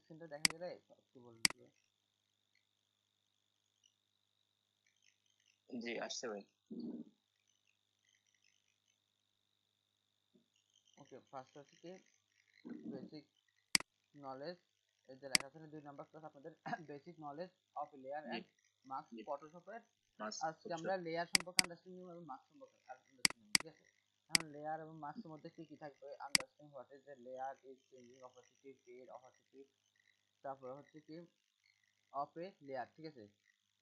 স্ক্রিনটা দেখা গেলে কি বলবো? জি আসছে ভাই। ওকে, ফার্স্ট হচ্ছে কি বেসিক নলেজ, এই যে লেখা আছে 2 নাম্বার ক্লাস আপনাদের বেসিক নলেজ অফ লেয়ার জি এন্ড মাস্ক জি ফটোশপের। মাস আজকে বুঝছো। আমরা লেয়ার সম্পর্কে আন্ডারস্ট্যান্ডিং এবং মাস্ক সম্পর্কে আন্ডারস্ট্যান্ডিং, ঠিক আছে? এখন লেয়ার এবং মাস্কের মধ্যে কি কি থাকবে? Understanding what is the layer is changing opacity fill opacity, তারপর হচ্ছে কি অফ এ লেয়ার, ঠিক আছে?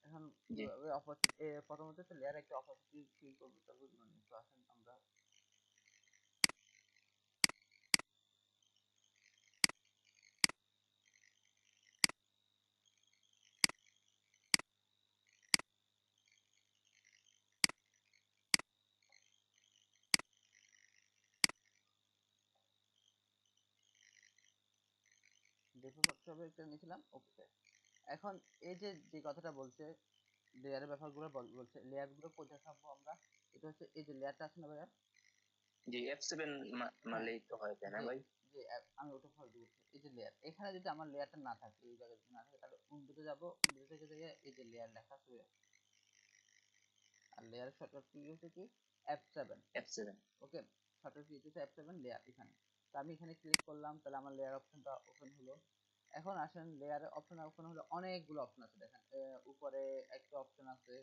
এখন জি কিভাবে অপাসিটি, প্রথমত হচ্ছে লেয়ার একটা অপাসিটি ফিল করবে, তারপর তো আসেন আমরা দেখে করতে হবে একটা নিয়েছিলাম। ওকে, এখন এই যে যে কথাটা বলছে লেয়ারের ব্যাপারগুলো বলছে, লেয়ার গুলো কোথায় থাকবো আমরা? এটা হচ্ছে এই যে লেয়ারটা আছে না ভাইয়া? জি F7 হ্যাঁ, মারলেই তো হয় তাই না যে ভাই? যে আমি ওটা ফলো দিচ্ছি। এই যে লেয়ার, এখানে যদি আমার লেয়ারটা না থাকে, এই জায়গায় যদি না থাকে, তাহলে উইন্ডোতে যাবো, উইন্ডোতে থেকে থেকে এই যে লেয়ার লেখা আছে, আর লেয়ারের শর্টকাট কি হচ্ছে কি F7। F7 ওকে, শর্টকাট কি হচ্ছে F7 লেয়ার এখানে। তো আমি এখানে ক্লিক করলাম, তাহলে আমার লেয়ার অপশনটা ওপেন হলো। এখন আসেন লেয়ারের অপশন ওপেন হলো, অনেকগুলো অপশন আছে দেখেন। উপরে একটা অপশন আছে,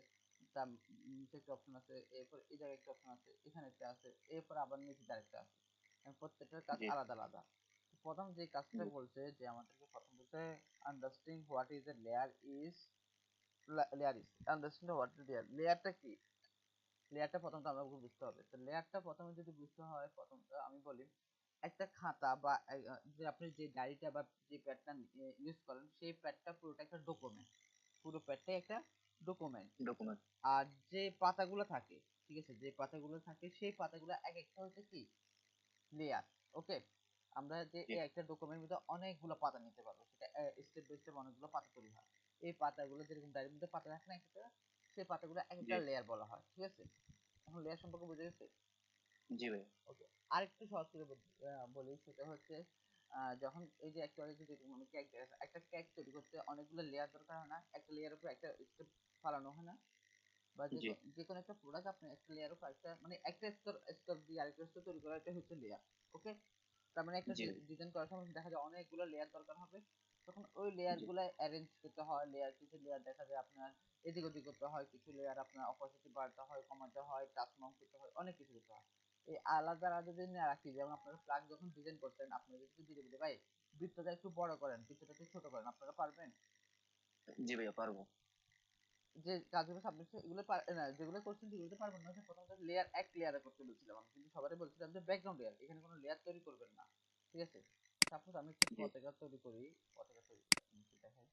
তার নিচে একটা অপশন আছে, এরপর এই জায়গায় একটা অপশন আছে, এখানে একটা আছে, এরপর আবার নিচে আরেকটা আছে। প্রত্যেকটার কাজ জি আলাদা আলাদা। প্রথম যে কাজটা জি বলছে যে আমাদেরকে প্রথম বলতে understanding what is a layer is, layer is understanding what is layer, লেয়ারটা কি? লেয়ারটা প্রথমত আমরা বুঝতে হবে। তো লেয়ারটা প্রথমে যদি বুঝতে হয়, প্রথমত আমি বলি একটা খাতা বা যে আপনি যে ডায়েরিটা বা যে প্যাডটা ইউজ করেন, সেই প্যাডটা পুরোটা একটা ডকুমেন্ট, পুরো প্যাডটাই একটা ডকুমেন্ট। ডকুমেন্ট। আর যে পাতাগুলো থাকে, ঠিক আছে, যে পাতাগুলো থাকে সেই পাতাগুলো এক একটা হচ্ছে কি লেয়ার। ওকে, আমরা যে জি এই একটা ডকুমেন্ট মধ্যে অনেকগুলো পাতা নিতে পারবো, সেটা স্টেপ বাই স্টেপ অনেকগুলো পাতা তৈরি হয়। এই পাতাগুলো যেরকম ডায়েরির মধ্যে পাতা থাকে না একটা, সেই পাতাগুলো এক জি একটা লেয়ার বলা হয়, ঠিক আছে? এখন লেয়ার সম্পর্কে বুঝে গেছে? জি ভাই। ওকে, আরেকটু সহজ করে বলি, সেটা হচ্ছে যখন এই যে একটা যদি মানে কেক, একটা কেক তৈরি করতে অনেকগুলো লেয়ার দরকার হয় না? একটা লেয়ার উপর একটা স্টেপ ফালানো হয় না? বা জি যে কোনো একটা প্রোডাক্ট আপনি একটা লেয়ার উপর একটা মানে একটা স্তর স্তর দিয়ে আরেকটা স্তর তৈরি করা, এটা হচ্ছে লেয়ার। ওকে, তার মানে একটা জি ভাই। ডিজাইন করার সময় দেখা যায় অনেকগুলো লেয়ার দরকার হবে। তখন ওই লেয়ার জি গুলো অ্যারেঞ্জ করতে হয়। লেয়ার, কিছু লেয়ার দেখা যায় আপনার এদিক ওদিক করতে হয়, কিছু লেয়ার আপনার অপোজিট বাড়াতে হয়, কমাতে হয়, টাচ মাউন্ট করতে হয়, অনেক কিছু করতে হয়। এই আলাদা আলাদা যদি না রাখি, যেমন আপনারা প্লাগ যখন ডিজাইন করতেন, আপনারা যদি দিতে দিতে ভাই বৃত্তটা একটু বড় করেন, বৃত্তটা একটু ছোট করেন, আপনারা পারবেন? জি ভাইয়া পারবো। যে কাজগুলো সাবমিট এগুলো না, যেগুলো করছেন সেগুলোতে পারবেন না। হচ্ছে প্রথমত লেয়ার এক লেয়ারে করতে বলছিলাম আমি, কিন্তু সবারই বলছিলাম যে ব্যাকগ্রাউন্ড লেয়ার, এখানে কোনো লেয়ার তৈরি করবেন না, ঠিক আছে? সাপোজ আমি একটা জি পতাকা তৈরি করি, পতাকা তৈরি দেখাই।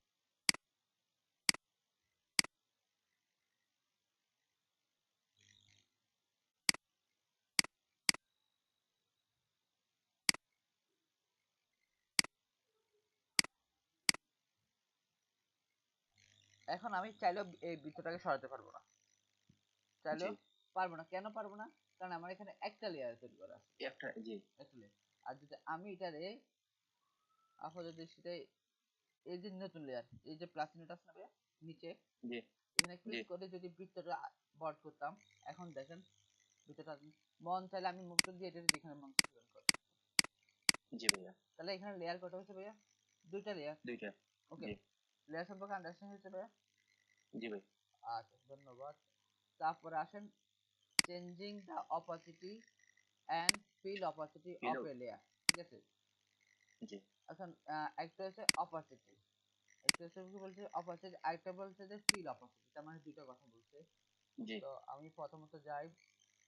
এখন আমি চাইলেও এই বৃত্তটাকে সরাতে পারবো না, জি চাইলেও পারবো না। কেন পারবো না? কারণ আমার এখানে একটা লেয়ার তৈরি করা আছে, একটা জি একটা লেয়ার। আর যদি আমি এটারে আপাতত দৃষ্টিতে এই যে নতুন লেয়ার, এই যে প্লাস চিহ্নটা আছে না ভাইয়া নিচে, জি এখানে জি ক্লিক করে যদি বৃত্তটা বড় করতাম, এখন দেখেন বৃত্তটা মন চাইলে আমি মুক্ত দিয়ে এটা যেখানে মন চাই সেখানে করতে পারবো। জি ভাইয়া। তাহলে এখানে লেয়ার কটা হচ্ছে ভাইয়া? দুইটা লেয়ার। দুইটা। ওকে, জি লেয়ার সম্পর্কে আন্ডারস্ট্যান্ড হয়েছে ভাইয়া? জি ভাই। আচ্ছা, ধন্যবাদ। তারপরে আসেন changing the opacity and fill opacity of hello. A layer, ঠিক আছে? জি এখন একটা হচ্ছে অপাসিটি, একটা হচ্ছে কি বলছে অপাসিটি, আরেকটা বলছে যে ফিল অপাসিটি, তার মানে দুইটা কথা বলছে। জি তো আমি প্রথমত যাই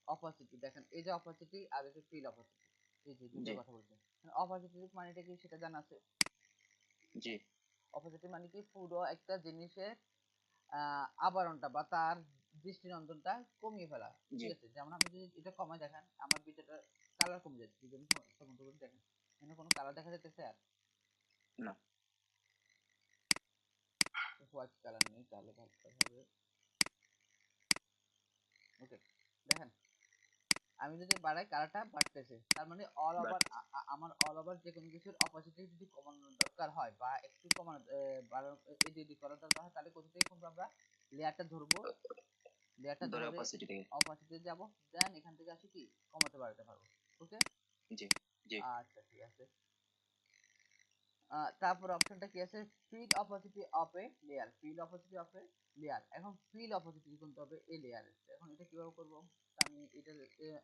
অপাসিটি, দেখেন এই যে অপাসিটি আর এই যে ফিল অপাসিটি, এই যে দুইটা জি কথা বলছে। অপাসিটি মানেটা কি সেটা জানা আছে? জি অপাসিটি মানে কি পুরো একটা জিনিসের আবরণটা বা তার দৃষ্টিনন্দনটা কমিয়ে ফেলা, জি ঠিক আছে? যেমন আমি যদি এটা কমায় দেখেন, আমার ভিডিওটা কালার কমে যাচ্ছে, যদি আমি সমন্ত করে দেখেন এখানে কোনো কালার দেখা যাচ্ছে আর না। হোয়াইট কালার নেই, তাহলে ভাবতে হবে। ওকে, দেখেন আমি যদি বাড়াই কালারটা বাড়তেছে, তার মানে অল ওভার বাড়তেছে। আমার অল ওভার যে কোনো কিছুর অপোজিটে যদি কমানোর দরকার হয় বা একটু কমানো বাড়ানো এডিট করার দরকার হয়, তাহলে কোথা থেকে কমবে? আমরা লেয়ারটা ধরবো, লেয়ারটা ধরে ধরে অপাসিটি থেকে। অপাসিটিতে যাব, দেন এখান থেকে আসি কি কমাতে বাড়াতে পারবো। ওকে, জি জি আচ্ছা ঠিক আছে। তারপর অপশনটা কি আছে? Fill opacity of a layer, fill opacity of a layer. এখন ফিল অপোসিটি করতে হবে এই লেয়ারে। এখন এটা কিভাবে করব? আমি এটা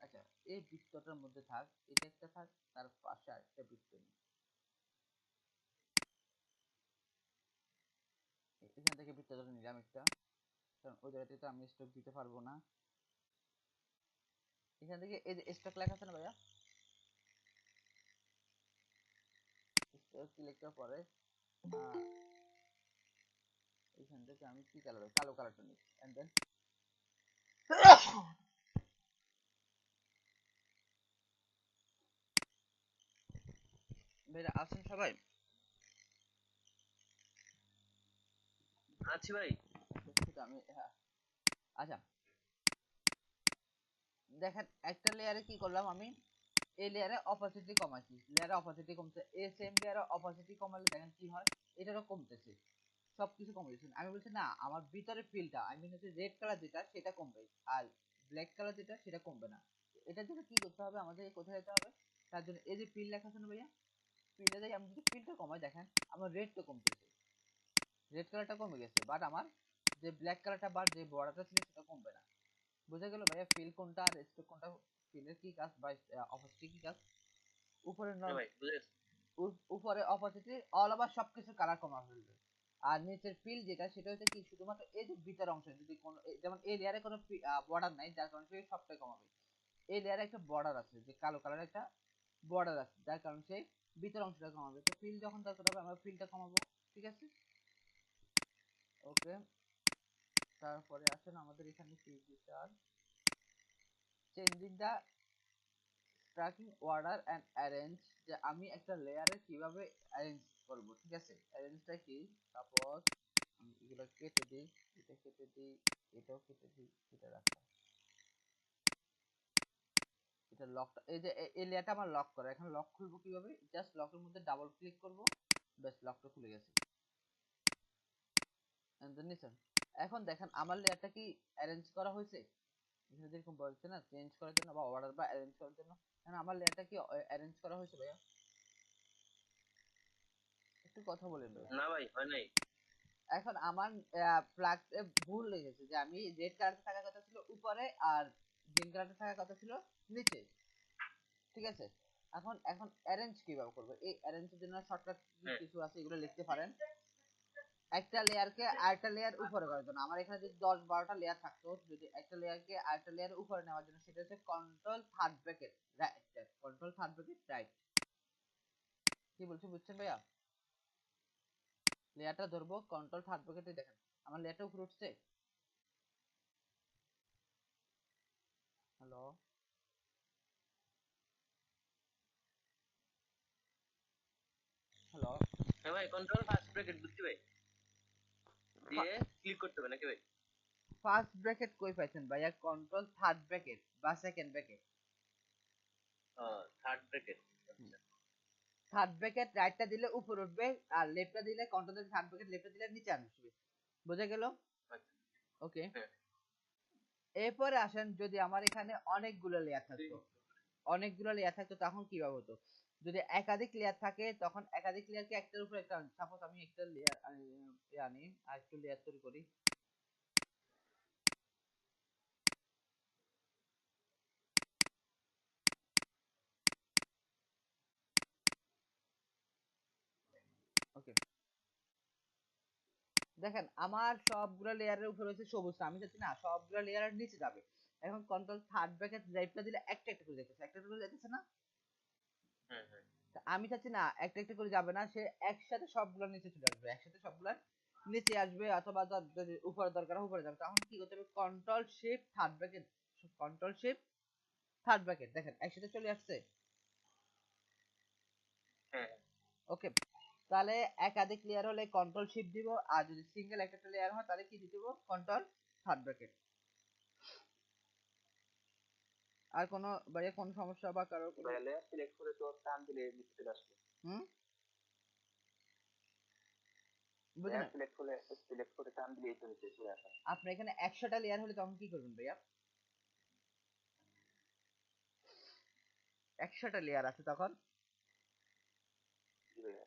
আচ্ছা, এই বৃত্তটার মধ্যে থাক, এটা একটা থাক, তার পাশে আরেকটা বৃত্ত নিই। এখান থেকে বৃত্তটা নিলাম একটা, কারণ ওই জায়গাতে তো আমি স্টক দিতে পারবো না। এখান থেকে এই যে স্টক লেখা আছে না ভাইয়া, স্টক লেখার পরে এখান থেকে আমি কি কালার, কালো কালারটা নিই, এন্ড দেন ভাইরা আছেন সবাই? আছি ভাই। দুঃখিত আমি, হ্যাঁ। আচ্ছা, দেখেন একটা লেয়ারে কি করলাম আমি, এই লেয়ারে অপাসিটি কমাইছি, লেয়ারে অপাসিটি কমছে, এই সেম লেয়ারে অপাসিটি কমালে দেখেন কি হয়, এটারও কমতেছে, সবকিছু কমে গেছে। আমি বলছি না, আমার ভিতরে ফিলটা আই মিন হচ্ছে রেড কালার যেটা সেটা কমবে, আর ব্ল্যাক কালার যেটা সেটা কমবে না। এটার জন্য কি করতে হবে আমাদের? কোথায় যেতে হবে? তার জন্য এই যে ফিল লেখা আছে না ভাইয়া, ফিলে যাই, আমি যদি ফিলটা কমাই দেখেন আমার রেড তো কমতেছে, রেড কালারটা কমে গেছে, বাট আমার যে ব্ল্যাক কালারটা বা যে বর্ডারটা ছিল সেটা কমবে না। বুঝা গেল ভাইয়া ফিল কোনটা আর স্ট্রোক কোনটা, ফিলের কি কাজ বা অপোজিট কি কাজ? উপরে হ্যাঁ ভাই বুঝেছি। উপরে অপোজিটে অল ওভার সবকিছু কালার কমা ফেলবে। আর নিচের ফিল যেটা সেটা হচ্ছে কি শুধুমাত্র এই যে ভিতর অংশ, যদি কোনো যেমন এই লেয়ারে কোনো বর্ডার নাই, যার কারণে সে সবটাই কমাবে। এই লেয়ারে একটা বর্ডার আছে, যে কালো কালার একটা বর্ডার আছে, যার কারণে সেই ভিতর অংশটা কমাবে। তো ফিল যখন দরকার হবে আমরা ফিলটা কমাবো, ঠিক আছে? ওকে, তারপরে আসেন আমাদের এখানে feature changing the tracking order and arrange, যে আমি একটা লেয়ারে কিভাবে অ্যারেঞ্জ করব, ঠিক আছে? অ্যারেঞ্জটা কি? সাপোজ আমি এগুলো কেটে দিই, এটা কেটে দিই, এটাও কেটে দিই, এটা রাখলাম, এটা লকটা এই যে এই লেয়ারটা আমার লক করা। এখন লক খুলবো কিভাবে? জাস্ট লকের মধ্যে ডাবল ক্লিক করব, ব্যাস লকটা খুলে গেছে। নিছেন, এখন দেখেন আমার লেয়ারটা কি অ্যারেঞ্জ করা হয়েছে? এখানে যেরকম বলছে না চেঞ্জ করার জন্য বা অর্ডার বা অ্যারেঞ্জ করার জন্য, এখন আমার লেয়ারটা কি অ্যারেঞ্জ করা হয়েছে ভাইয়া? একটু কথা বলেন ভাইয়া। না ভাই হয় নাই। এখন আমার প্লাগ ভুল লেগেছে, যে আমি রেড কালারটা থাকার কথা ছিল উপরে আর গ্রিন কালারটা থাকার কথা ছিল নিচে, ঠিক আছে? এখন এখন অ্যারেঞ্জ কিভাবে করবো? এই অ্যারেঞ্জের জন্য শর্টকাট হ্যাঁ কিছু আছে, এগুলো লিখতে পারেন। একটা লেয়ারকে আরেকটা লেয়ার উপরে করার জন্য, আমার এখানে যদি 10-12টা লেয়ার থাকতো, যদি একটা লেয়ারকে আরেকটা লেয়ার উপরে নেওয়ার জন্য, সেটা হচ্ছে control third bracket right, control third bracket right. কি বলছি বুঝছেন ভাইয়া? লেয়ারটা ধরবো, কন্ট্রোল থার্ড ব্র্যাকেটে, দেখেন আমার লেয়ারটা উপরে উঠছে। Hello, hello. হ্যাঁ ভাই, কন্ট্রোল ফার্স্ট ব্র্যাকেট বুঝছি ভাই, দিয়ে ক্লিক করতে হবে নাকি ভাই? ফার্স্ট ব্র্যাকেট কই পাইছেন ভাইয়া? কন্ট্রোল থার্ড ব্র্যাকেট বা সেকেন্ড ব্র্যাকেট। Third bracket. আচ্ছা। থার্ড ব্র্যাকেট রাইটটা দিলে উপরে উঠবে, আর লেফটটা দিলে কন্ট্রোল থার্ড ব্র্যাকেট লেফটটা দিলে নিচে আসবে। বোঝা গেল? আচ্ছা। ওকে, হ্যাঁ। এরপরে আসেন, যদি আমার এখানে অনেকগুলো লেয়ার থাকতো, অনেকগুলো লেয়ার থাকতো তখন কিভাবে হতো? যদি একাধিক লেয়ার থাকে তখন একাধিক লেয়ারকে একটার উপর একটা, সাপোজ আমি একটা লেয়ার আনি আর একটু লেয়ার তৈরি করি। ওকে, দেখেন আমার সবগুলো লেয়ারের উপরে হচ্ছে সবুজ, আমি চাচ্ছি না সবগুলো লেয়ারের নিচে যাবে। এখন কন্ট্রোল থার্ড ব্র্যাকেট ড্রাইভটা দিলে একটা একটা করে যাইতেছে, একটা একটা করে যাইতেছে না? হ্যাঁ হ্যাঁ। তা আমি চাচ্ছি না একটা একটা করে যাবে না, সে একসাথে সবগুলো নিচে চলে আসবে, একসাথে সবগুলো নিচে আসবে, অথবা যদি উপরে দরকার হয় উপরে যাবে, তখন কি করতে হবে? Control shift third bracket, control shift third bracket, দেখেন একসাথে চলে আসছে। হ্যাঁ ওকে, তাহলে একাধিক লেয়ার হলে কন্ট্রোল শিফট দিব, আর যদি সিঙ্গেল একটা লেয়ার হয় তাহলে কি দিব? Control third bracket. আর কোনো ভাইয়া কোন সমস্যা বা কারো কোনো লেয়ার সিলেক্ট করে তো টান দিলে নিচে চলে আসবে। হুম বুঝলেন লেয়ার সিলেক্ট করে টান দিলে তো নিচে চলে আসে। আপনি এখানে 100টা লেয়ার হলে তখন কি করবেন ভাইয়া 100টা লেয়ার আছে তখন জি ভাইয়া।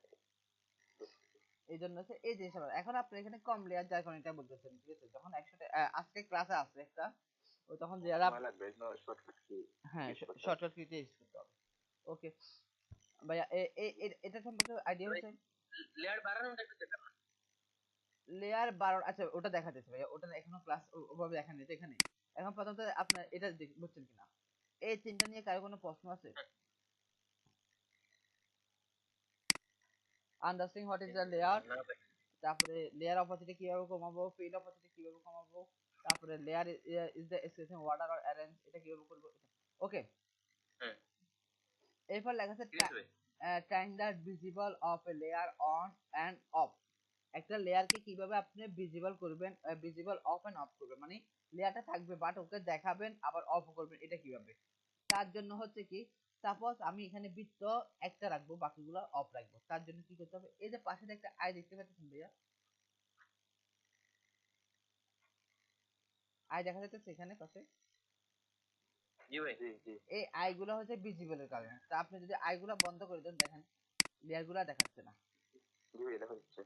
এই জন্য হচ্ছে এই জিনিসটা এখন আপনি এখানে কম লেয়ার যার কারণে এটা বলতেছেন ঠিক আছে যখন 100টা আজকে ক্লাসে আছে একটা ও তখন যারা সময় লাগবে শর্টকাট কি হ্যাঁ ইউজ করতে হবে। শর্টকাট কিতে ইউজ করতে হবে ওকে ভাইয়া এটা সম্পর্কে আইডিয়া ভাই হচ্ছে লেয়ার বাড়ানোটা একটু দেখান না। লেয়ার 12 আচ্ছা ওটা দেখা যাচ্ছে ভাইয়া ওটা এখনো ক্লাস ওভাবে দেখা নেই এখানে এখন প্রথমত আপনার এটা বুঝছেন কিনা এই তিনটা নিয়ে কারো কোনো প্রশ্ন আছে understanding what is the layer না ভাই। তারপরে লেয়ার অপাসিটি কিভাবে কমাবো ফিল্ড অপাসিটি কিভাবে কমাবো তারপরে layer is the spacing water or arrange এটা কিভাবে করবো ওকে হ্যাঁ এরপর লেখা আছে ঠিক আছে ভাই। Time the visible of a layer on and of একটা লেয়ারকে কিভাবে আপনি ভিজিবল করবেন ভিজিবল অফ এন্ড অফ করবেন মানে লেয়ারটা থাকবে বাট ওকে দেখাবেন আবার অফ করবেন এটা কিভাবে তার জন্য হচ্ছে কি সাপোজ আমি এখানে বৃত্ত একটা রাখবো বাকিগুলো অফ রাখবো তার জন্য কি করতে হবে এই যে পাশে একটা আই দেখতে পাচ্ছেন ভাইয়া আই দেখা যাচ্ছে সেখানে পাশে জি ভাই। জি জি। এই আই গুলো হচ্ছে ভিজিবলের কারণে তা আপনি যদি আই গুলো বন্ধ করে দেন দেখেন লেয়ার গুলা দেখাচ্ছে না জি ভাই দেখা যাচ্ছে।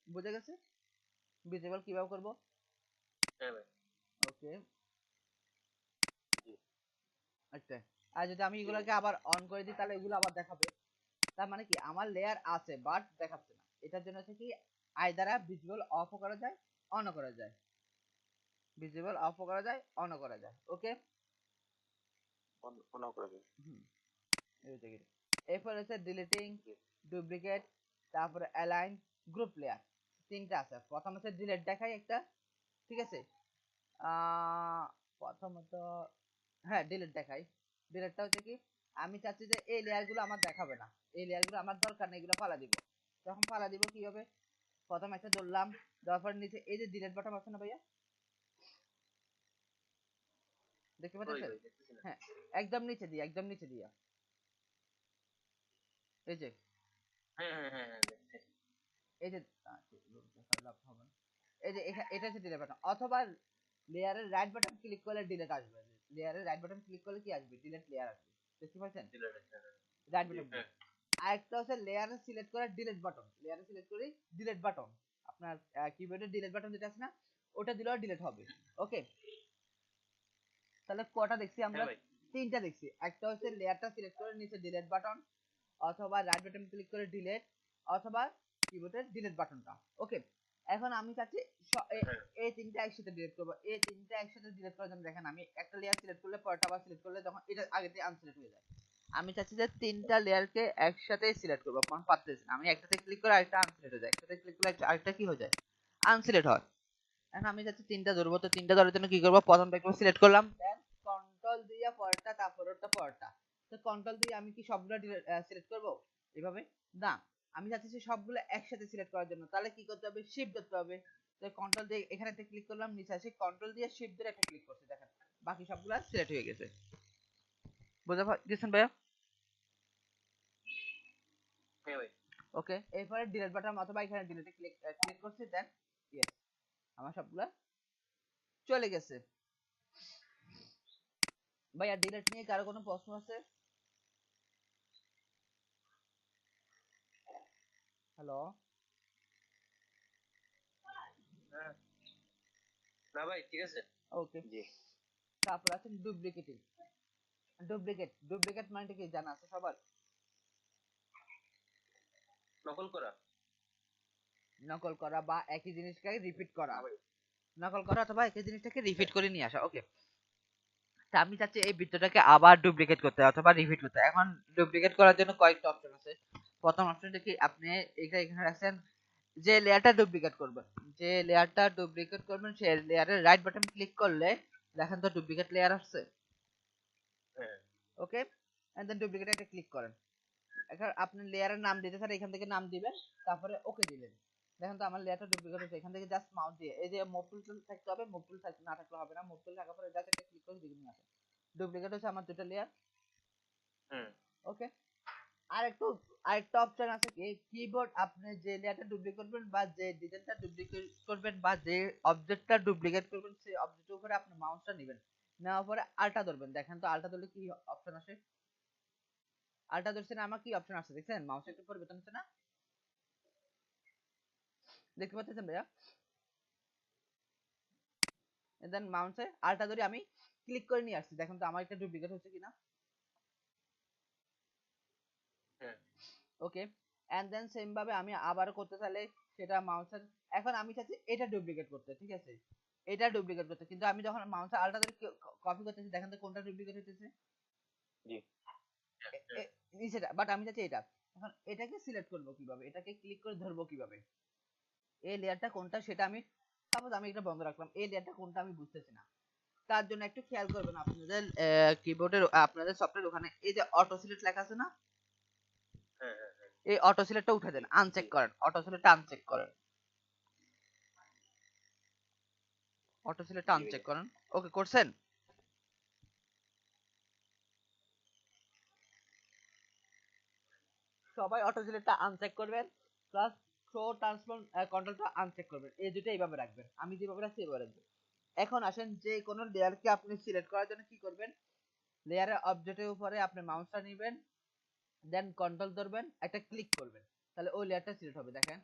বুঝে গেছে ভিজিবল কিভাবে করবো হ্যাঁ ভাই। ওকে জি আচ্ছা আর যদি আমি জি ভাই। এগুলোকে আবার অন করে দিই তাহলে এগুলো আবার দেখাবে তার মানে কি আমার লেয়ার আছে বাট দেখাচ্ছে না এটার জন্য হচ্ছে কি আই দ্বারা ভিজুয়াল অফও করা যায় অনও করা যায় ভিজুয়াল অফও করা যায় অনও করা যায় ওকে অন করে দিন। হুম এরপর হচ্ছে ডিলিটিং জি ডুপ্লিকেট তারপরে অ্যালাইন গ্রুপ লেয়ার তিনটা আছে প্রথম হচ্ছে ডিলিট দেখাই একটা ঠিক আছে আহ প্রথমত হ্যাঁ ডিলিট দেখাই ডিলিটটা হচ্ছে কি আমি চাচ্ছি যে এই লেয়ার গুলো আমার দেখাবে না এই লেয়ার গুলো আমার দরকার নেই এগুলো ফালা দিব তখন ফালা দিব কি হবে প্রথম একটা ধরলাম দেওয়ার পর নিচে এই যে ডিলিট বাটন আছে না ভাইয়া দেখতে ওই পাচ্ছেন ভাই দেখতেছি না। হ্যাঁ একদম নিচে দিয়া এই যে হ্যাঁ হ্যাঁ হ্যাঁ হ্যাঁ দেখছি। এই যে লাভ হবে না। এই যে এটা হচ্ছে ডিলিট বাটন অথবা লেয়ারের রাইট বাটন ক্লিক করলে ডিলিট আসবে লেয়ারের রাইট বাটন ক্লিক করলে কি আসবে ডিলিট লেয়ার আসবে দেখতে পাচ্ছেন জি রাইট জি বাটন হ্যাঁ। আরেকটা হচ্ছে লেয়ারে সিলেক্ট করে ডিলিট বাটন লেয়ারে সিলেক্ট করি ডিলিট বাটন আপনার কিবোর্ডে ডিলিট বাটন যেটা আছে না ওটা দিলেও ডিলিট হবে ওকে তাহলে কটা দেখছি আমরা হ্যাঁ ভাই। তিনটা দেখছি একটা হচ্ছে লেয়ারটা সিলেক্ট করে নিচে ডিলিট বাটন অথবা রাইট বাটন ক্লিক করে ডিলিট অথবা কিবোর্ডের ডিলিট বাটনটা ওকে এখন আমি চাচ্ছি হ্যাঁ এই তিনটা একসাথে ডিলিট করবো এই তিনটা একসাথে ডিলিট করার জন্য দেখেন আমি একটা লেয়ার সিলেক্ট করলে পরেরটা আবার সিলেক্ট করলে তখন এটা আগেতে আনসিলেক্ট হয়ে যায় আমি চাচ্ছি যে তিনটা লেয়ারকে একসাথে সিলেক্ট করবো কারণ পারতেছি না আমি একটাতে ক্লিক করে আরেকটা আনসিলেক্ট হয়ে যায় একসাথে ক্লিক করলে আরেকটা কি হয়ে যায় আনসিলেক্ট হয় এখন আমি চাচ্ছি তিনটা ধরবো তো তিনটা ধরার জন্য কি করবো প্রথমটা একটু সিলেক্ট করলাম দেন কন্ট্রোল দিয়ে পরেরটা তারপরেরটা পরেরটা তো কন্ট্রোল দিয়ে আমি কি সবগুলো সিলেক্ট করবো এভাবে না আমি চাচ্ছি সবগুলো একসাথে সিলেক্ট করার জন্য তাহলে কি করতে হবে শিফট ধরতে হবে তো কন্ট্রোল দিয়ে এখানে একটা ক্লিক করলাম নিচে আসি কন্ট্রোল দিয়ে শিফট ধরে একটা ক্লিক করছি দেখেন বাকি সবগুলো সিলেক্ট হয়ে গেছে বুঝতে গেছেন ভাইয়া হ্যাঁ ভাই। ওকে এরপরে ডিলিট বাটন অথবা এখানে ডিলিটে ক্লিক করছি দেন ইয়েস আমার সবগুলা চলে গেছে ভাইয়া ডিলিট নিয়ে কারো কোনো প্রশ্ন আছে হ্যালো হ্যাঁ না ভাই ঠিক আছে। ওকে জি তারপর আছে ডুপ্লিকেটিং ডুপ্লিকেট মানে কি জানা আছে সবার নকল করা। নকল করা বা একই জিনিসকে রিপিট করা না ভাই। নকল করা অথবা একই জিনিসটাকে রিপিট হ্যাঁ করে নিয়ে আসা ওকে তা আমি চাচ্ছি এই বৃত্তটাকে আবার ডুপ্লিকেট করতে অথবা রিপিট করতে এখন ডুপ্লিকেট করার জন্য কয়েকটা অপশন আছে প্রথম অপশনটা কি আপনি এখানে রাখছেন যে লেয়ারটা ডুপ্লিকেট করবেন যে লেয়ারটা ডুপ্লিকেট করবেন সেই লেয়ারের রাইট বাটন ক্লিক করলে দেখেন তো ডুপ্লিকেট লেয়ার আসছে হ্যাঁ ওকে এন্ড দেন ডুপ্লিকেট একটা ক্লিক করেন এখন আপনি লেয়ারের নাম দিতে স্যার এখান থেকে নাম দিবেন তারপরে ওকে দিলেন দেখেন তো আমার লেয়ারটা ডুপ্লিকেট হচ্ছে এখান থেকে জাস্ট মাউস দিয়ে এই যে মুভ টুল থাকতে হবে মুভ টুল না থাকলে হবে না মুভ টুল থাকার পরে জাস্ট একটা ক্লিক করে দিবেন আসে ডুপ্লিকেট হচ্ছে আমার দুটো লেয়ার। হুম ওকে, আরেকটা অপশন আছে কি, কিবোর্ড আপনি যে লেয়ারটা ডুপ্লিকেট করবেন বা যে ডিজাইনটা ডুপ্লিকেট করবেন বা যে অবজেক্টটা ডুপ্লিকেট করবেন সেই অবজেক্টের উপরে আপনি মাউসটা নেবেন, নেওয়ার পরে আলটা ধরবেন। দেখেন তো আলটা ধরলে কি অপশন আসে? আলটা ধরছেন, আমার কি অপশন আসছে দেখছেন? মাউসের একটু পরিবর্তন হচ্ছে না, দেখতে পাচ্ছেন ভাইয়া? দেন মাউসে আলটা ধরে আমি ক্লিক করে নিয়ে আসছি, দেখেন তো আমার একটা ডুপ্লিকেট হচ্ছে কিনা। হ্যাঁ ওকে, এন্ড দেন সেম ভাবে আমি আবার করতে চাইলে সেটা মাউসের, এখন আমি চাচ্ছি এটা ডুপ্লিকেট করতে, ঠিক আছে, এটা ডুপ্লিকেট করতে, কিন্তু আমি যখন মাউসে আলটা ধরে কপি করতেছি দেখেন তো কোনটা ডুপ্লিকেট হইতেছে? জি হ্যাঁ নিচেটা, বাট আমি চাচ্ছি এটা। এখন এটাকে সিলেক্ট করব কিভাবে, এটাকে ক্লিক করে ধরবো কিভাবে, এই লেয়ারটা কোনটা সেটা আমি, সাপোজ আমি এটা বন্ধ রাখলাম, এই লেয়ারটা কোনটা আমি বুঝতেছি না। তার জন্য একটু খেয়াল করবেন আপনাদের কিবোর্ডের আপনাদের সফটওয়্যার ওখানে এই যে অটো সিলেক্ট লেখা আছে না, হ্যাঁ হ্যাঁ হ্যাঁ এই অটো সিলেক্টটা উঠে জি দেন, জি আনচেক করেন, অটো সিলেক্টটা আনচেক করেন, অটো সিলেক্টটা জি আনচেক ভাইয়া করেন। ওকে করছেন? সবাই অটো সিলেক্টটা আনচেক করবেন, প্লাস শো ট্রান্সফর্ম কন্ট্রোলটা আনচেক করবেন, এই দুটো এইভাবে রাখবেন, আমি যেভাবে রাখছি এইভাবে রাখবেন। এখন আসেন যে কোনো লেয়ারকে আপনি সিলেক্ট করার জন্য কি করবেন, লেয়ারের অবজেক্টের উপরে আপনি মাউসটা নেবেন, দেন কন্ট্রোল ধরবেন, একটা ক্লিক করবেন, তাহলে ওই লেয়ারটা সিলেক্ট হবে। দেখেন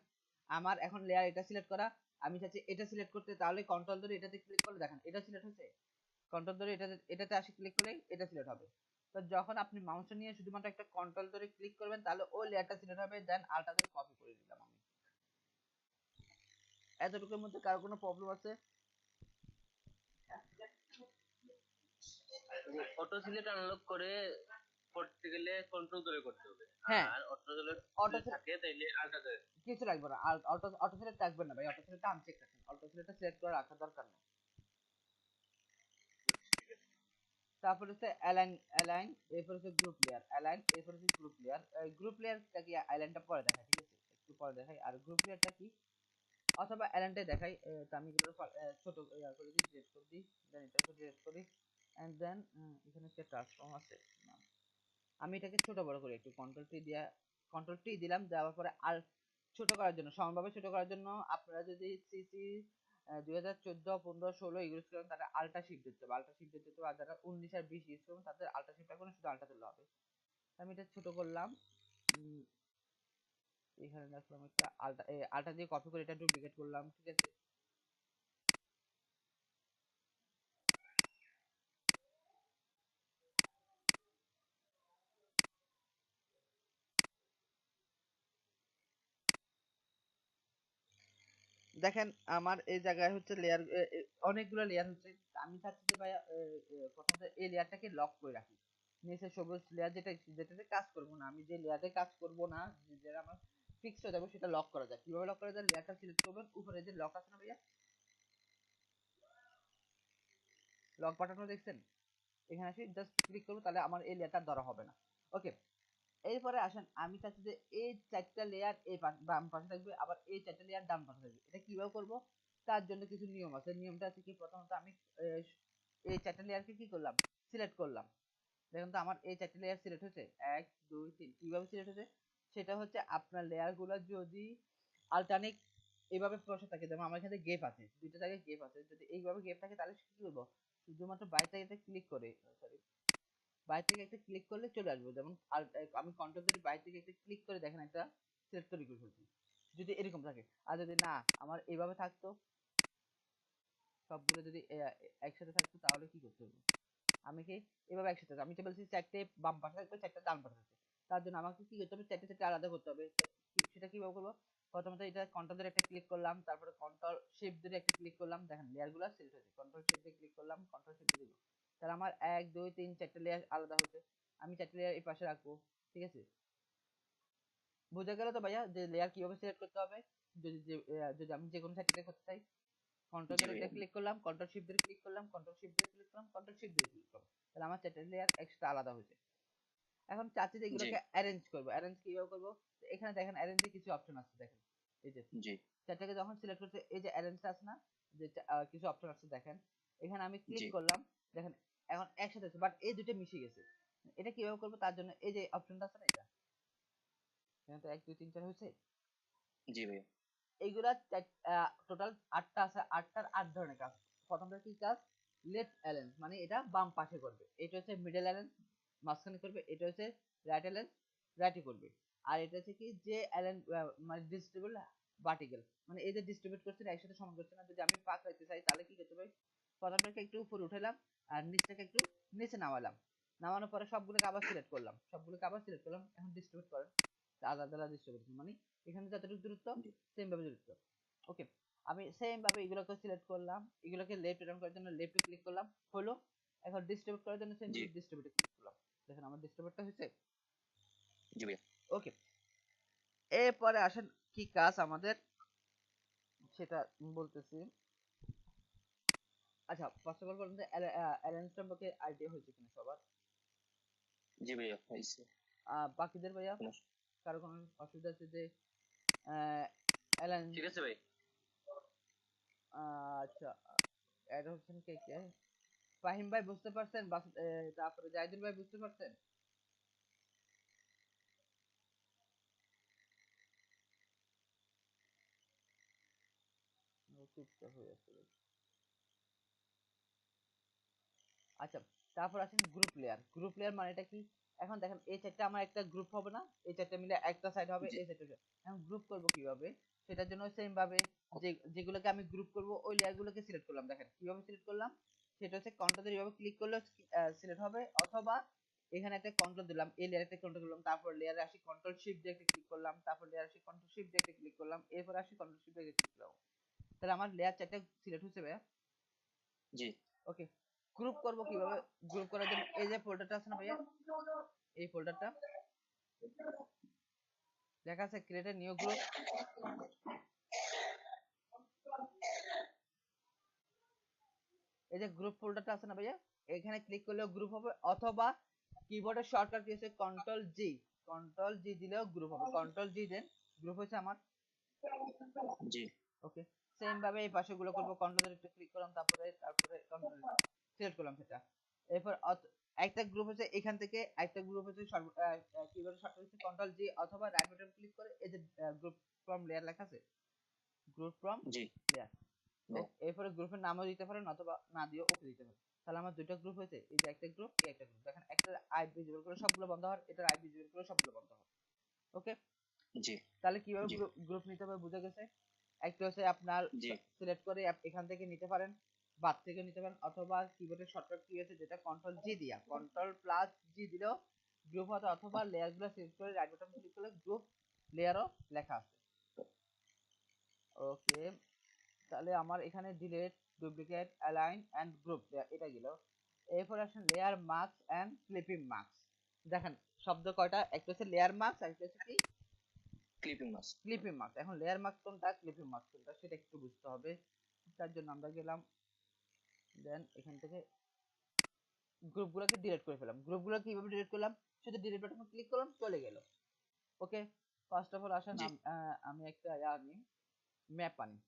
আমার এখন লেয়ার এটা সিলেক্ট করা, আমি চাচ্ছি এটা সিলেক্ট করতে, তাহলে কন্ট্রোল ধরে এটাতে ক্লিক করলে দেখেন এটা সিলেক্ট হচ্ছে, কন্ট্রোল ধরে এটাতে আসি ক্লিক করলে এটা সিলেক্ট হবে। তো যখন আপনি মাউসটা নিয়ে শুধুমাত্র একটা কন্ট্রোল ধরে ক্লিক করবেন তাহলে ওই লেয়ারটা সিলেক্ট হবে, দেন আলটা ধরে কপি করে দিলাম আমি। এতটুকুর মধ্যে কারো কোনো প্রবলেম আছে? অটো সিলেক্ট আনলক করে করতে গেলে কন্ট্রোল ধরে করতে হবে, হ্যাঁ, আর অটো সিলেক্ট অটো যদি থাকে তাইলে আলটা ধরে। কিছু লাগবে না, আর অটো অটো সিলেক্ট রাখবেন না ভাই, অটো সিলেক্টটা আনচেক রাখেন, অটো সিলেক্টটা সিলেক্ট করে রাখার দরকার নেই। ঠিক আছে তারপর হচ্ছে অ্যালাইন, অ্যালাইন, এরপর হচ্ছে গ্রুপ লেয়ার, অ্যালাইন, এরপর হচ্ছে গ্রুপ লেয়ার। গ্রুপ লেয়ারটা কি, অ্যালাইনটা পরে দেখাই, ঠিক আছে, একটু পরে দেখাই। আর গ্রুপ লেয়ারটা কি, অথবা অ্যালাইনটাই দেখাই। তো আমি এগুলো ছোট ইয়া করে দিই, ডিলিট করে দিই, দেন এটাকে ডিলিট করি, এন্ড দেন এখানে একটা ট্রান্সফর্ম আছে না, আমি এটাকে ছোট বড় করি একটু, কন্ট্রোল টি দিয়া, কন্ট্রোল টি দিলাম, দেওয়ার পরে আর ছোট করার জন্য, সমানভাবে ছোট করার জন্য আপনারা যদি সিসি 2014, 15, 16 ইউজ করেন তারা আল্টা শিফট দিতে হবে, আল্টা শিফট দিতে হবে। আর যারা 19 আর 20 ইউজ করবেন তাদের আল্টা শিফট রাখবেন, শুধু আল্টা দিলে হবে। আমি এটা ছোট করলাম, উম, এখানে রাখলাম একটা আল্টা, আল্টা দিয়ে কপি করে এটা ডুপ্লিকেট করলাম, ঠিক আছে। দেখেন আমার এই জায়গায় হচ্ছে লেয়ার, অনেকগুলো লেয়ার হচ্ছে, আমি চাচ্ছি যে ভাইয়া প্রথমত এই লেয়ারটাকে লক করে রাখি, নিচে সবুজ লেয়ার যেটাতে কাজ করবো না, আমি যে লেয়ারে কাজ করবো না, যেটা আমার ফিক্স হয়ে যাবে সেটা লক করা যায়। কিভাবে লক করা যায়, লেয়ারটা সিলেক্ট করবেন, উপরে যে লক আছে না ভাইয়া, লক বাটনটা দেখছেন, এখানে এসে জাস্ট ক্লিক করবো, তাহলে আমার এই লেয়ারটা ধরা হবে না। ওকে, এরপরে আসেন আমি চাচ্ছি যে এই চারটা লেয়ার এই বাম পাশে থাকবে, আবার এই চারটা লেয়ার ডান পাশে থাকবে। এটা কিভাবে করব, তার জন্য কিছু নিয়ম আছে। নিয়মটা আছে কি, প্রথমত আমি আহ, এই চারটা লেয়ারকে কি করলাম, সিলেক্ট করলাম। দেখুন তো আমার এই চারটা লেয়ার সিলেক্ট হচ্ছে, 1 2 3, কিভাবে সিলেক্ট হচ্ছে, সেটা হচ্ছে আপনার লেয়ার গুলো যদি আল্টারনেট এইভাবে বসে থাকে, যেমন আমার এখানে গেপ আছে, দুইটা জায়গায় গেপ আছে, যদি এইভাবে গেপ থাকে তাহলে কি করবো, শুধুমাত্র বাইরে থেকে ক্লিক করে, সরি, বাইরে থেকে একটা ক্লিক করলে চলে আসবে, যেমন আমি কন্ট্রোল ধরে বাইরে থেকে একটা ক্লিক করে দেখেন একটা সিলেক্ট তৈরি করে ফেলছি, যদি এরকম থাকে। আর যদি না আমার এইভাবে থাকতো, সবগুলো যদি একসাথে থাকতো তাহলে কি করতে হবে, আমি কি এভাবে একসাথে, আমি তো বলছি চারটে বাম পাশে থাকবে, চারটে ডান পাশে থাকবে, তার জন্য আমাকে কি করতে হবে, চারটে চারটে আলাদা করতে হবে। তো সেটা কিভাবে করবো, প্রথমত এটা কন্ট্রোল ধরে একটা ক্লিক করলাম, তারপরে কন্ট্রোল শিফট ধরে একটা ক্লিক করলাম, দেখেন লেয়ার গুলো সিলেক্ট হয়েছে, কন্ট্রোল শিফট দিয়ে ক্লিক করলাম, কন্ট্রোল শিফট দিয়ে দিলাম, তাহলে আমার 1 2 3 4টে লেয়ার আলাদা হচ্ছে। আমি চারটে লেয়ার এই পাশে রাখবো, ঠিক আছে। বোঝা গেল তো ভাইয়া যে লেয়ার কিভাবে সিলেক্ট করতে হবে, যদি আমি যে কোনো চারটে করতে চাই, কন্ট্রোল জি ধরে ভাইয়া এটা ক্লিক করলাম, কন্ট্রোল শিফট ধরে ক্লিক করলাম, কন্ট্রোল শিফট ধরে ক্লিক করলাম, কন্ট্রোল শিফট ধরে ক্লিক করলাম, তাহলে আমার চারটে লেয়ার এক্সট্রা আলাদা হয়েছে। এখন চাচ্ছি যে জি এগুলোকে অ্যারেঞ্জ করবো, অ্যারেঞ্জ কিভাবে করবো, এখানে দেখেন অ্যারেঞ্জে কিছু অপশন আছে, দেখেন এই যে জি চারটাকে যখন সিলেক্ট করতে, এই যে অ্যারেঞ্জটা আছে না, যে কিছু অপশন আছে দেখেন, এখানে আমি ক্লিক জি করলাম, দেখেন এখন একসাথে আছে বাট এই দুটো মিশে গেছে। এটা কিভাবে করবো তার জন্য এই যে অপশনটা আছে না, এটা এখানে তো 1 2 3 4 হয়েছে। জি ভাইয়া। এইগুলা টোটাল 8টা আছে, 8টার 8 ধরনের কাজ। প্রথমটা কি কাজ? লেফট অ্যালাইন, মানে এটা বাম পাশে করবে। এটা হচ্ছে মিডল অ্যালাইন, মাঝখানে করবে। এটা হচ্ছে রাইট অ্যালাইন, রাইটে করবে। আর এটা হচ্ছে কি যে অ্যালাইন মানে ডিস্ট্রিবিউট ভার্টিক্যাল, মানে এই যে ডিস্ট্রিবিউট করছে না একসাথে সমান করছে না। যদি আমি পাক রাখতে চাই তাহলে কি করতে হবে? প্রথমটাকে একটু উপরে উঠালাম আর নিচটাকে একটু নিচে নামালাম। নামানোর পরে সবগুলোকে আবার সিলেক্ট করলাম, সবগুলোকে আবার সিলেক্ট করলাম। এখন ডিস্ট্রিবিউট করেন, আলাদা আলাদা ডিস্ট্রিবিউট, মানে এখানে যতটুকু দূরত্ব জি সেম ভাবে দূরত্ব। ওকে, আমি সেম ভাবে এগুলোকে সিলেক্ট করলাম, এগুলোকে লেফট রান করার জন্য লেফটে ক্লিক করলাম, হলো। এখন ডিস্ট্রিবিউট করার জন্য সেম জি ভাবে ডিস্ট্রিবিউটে ক্লিক করলাম। দেখেন আমার ডিস্ট্রিবিউটটা হয়েছে। জি ভাইয়া। ওকে, এরপরে আসেন কি কাজ আমাদের সেটা বলতেছি। আচ্ছা, ফার্স্ট অফ অল বলুন যে অ্যালায়েন্স সম্পর্কে আইডিয়া হয়েছে কিনা সবার? জি ভাইয়া হয়েছে। বাকিদের ভাইয়া কারো কোনো অসুবিধা আছে যে অ্যালায়েন্স? ঠিক আছে ভাই। আচ্ছা, অ্যাড হচ্ছেন কে কে? ফাহিম ভাই বুঝতে পারছেন? তারপরে জাহিদুল ভাই বুঝতে পারছেন? চুপচাপ হয়ে আছে। আচ্ছা, তারপর আসেন গ্রুপ লেয়ার। গ্রুপ লেয়ার মানেটা কি? এখন দেখেন এই চারটা আমার একটা গ্রুপ হবে না, এই চারটা মিলে একটা সাইড হবে, জি এই সাইড। এখন গ্রুপ করব কিভাবে? সেটার জন্য সেম ভাবে যে যেগুলোকে আমি গ্রুপ করব ওই লেয়ার গুলোকে সিলেক্ট করলাম। দেখেন কিভাবে সিলেক্ট করলাম, সেটা হচ্ছে কন্ট্রোল এইভাবে ক্লিক করলে সিলেক্ট হবে, অথবা এখানে একটা কন্ট্রোল দিলাম, এই লেয়ারে একটা কন্ট্রোল দিলাম, তারপর লেয়ারে আসি কন্ট্রোল শিফট দিয়ে একটা ক্লিক করলাম, তারপর লেয়ারে আসি কন্ট্রোল শিফট দিয়ে একটা ক্লিক করলাম, এরপর আসি কন্ট্রোল শিফট দিয়ে ক্লিক করলাম। তাহলে আমার লেয়ার চারটা সিলেক্ট হচ্ছে ভাইয়া। জি ওকে, গ্রুপ করব কিভাবে? গ্রুপ করার জন্য এই যে ফোল্ডারটা আছে না ভাইয়া, এই ফোল্ডারটা দেখা আছে ক্রিয়েট এ নিউ গ্রুপ। এই যে গ্রুপ ফোল্ডারটা আছে না ভাইয়া, এখানে ক্লিক করলেও গ্রুপ হবে, অথবা কিবোর্ডের শর্টকাট কি আছে কন্ট্রোল জি, কন্ট্রোল জি দিলেও গ্রুপ হবে। কন্ট্রোল জি দেন, গ্রুপ হয়েছে আমার। জি ওকে, সেম ভাবে এই পাশে গুলো করব, কন্ট্রোল একটু ক্লিক করলাম, তারপরে কন্ট্রোল সিলেক্ট করলাম সেটা। এরপর একটা গ্রুপ হচ্ছে এখান থেকে, একটা গ্রুপ হচ্ছে কিবোর্ডের শর্টকাট হচ্ছে কন্ট্রোল জি, অথবা রাইট বাটন ক্লিক করে এই যে গ্রুপ ফ্রম লেয়ার লেখা আছে, গ্রুপ ফ্রম জি লেয়ার। ভাইয়া। এরপরে গ্রুপের নামও দিতে পারেন অথবা না দিয়ে ওকে দিতে পারেন। তাহলে আমার দুইটা গ্রুপ হয়েছে, এই যে একটা গ্রুপ, এই একটা গ্রুপ। দেখেন একটা আই ভিজিবল করে সবগুলো বন্ধ হয়, এটা আই ভিজিবল করে সবগুলো বন্ধ হয়। ওকে, জি তাহলে কিভাবে জি গ্রুপ নিতে হবে বুঝে গেছে। একটা হচ্ছে আপনার জি সিলেক্ট করে এখান থেকে নিতে পারেন, বাদ থেকে নিতে পারেন, অথবা কিবোর্ডের শর্টকাট কি আছে যেটা কন্ট্রোল জি দিয়া, কন্ট্রোল প্লাস জি দিলেও গ্রুপ হবে, অথবা লেয়ার গুলো সিলেক্ট করে রাইট বাটন ক্লিক করলে গ্রুপ লেয়ারও লেখা আছে। ওকে, তাহলে আমার এখানে delete, duplicate, align and group এটা গেল। এরপর আসেন layer marks and clipping marks. দেখেন শব্দ কয়টা, একটা হচ্ছে লেয়ার মার্কস, একটা হচ্ছে কি ক্লিপিং মাস। Clipping mask. এখন লেয়ার মার্কস কোনটা, ক্লিপিং মার্কস কোনটা সেটা একটু বুঝতে হবে। তার জন্য আমরা গেলাম, দেন এখান থেকে গ্রুপগুলোকে ডিলিট করে ফেলাম। গ্রুপগুলো কিভাবে ডিলিট করলাম, শুধু ডিলিট বাটনে ক্লিক করলাম, চলে গেল। ওকে, ফার্স্ট অফ অল আসেন জি আমি একটা আনি, ম্যাপ আনি।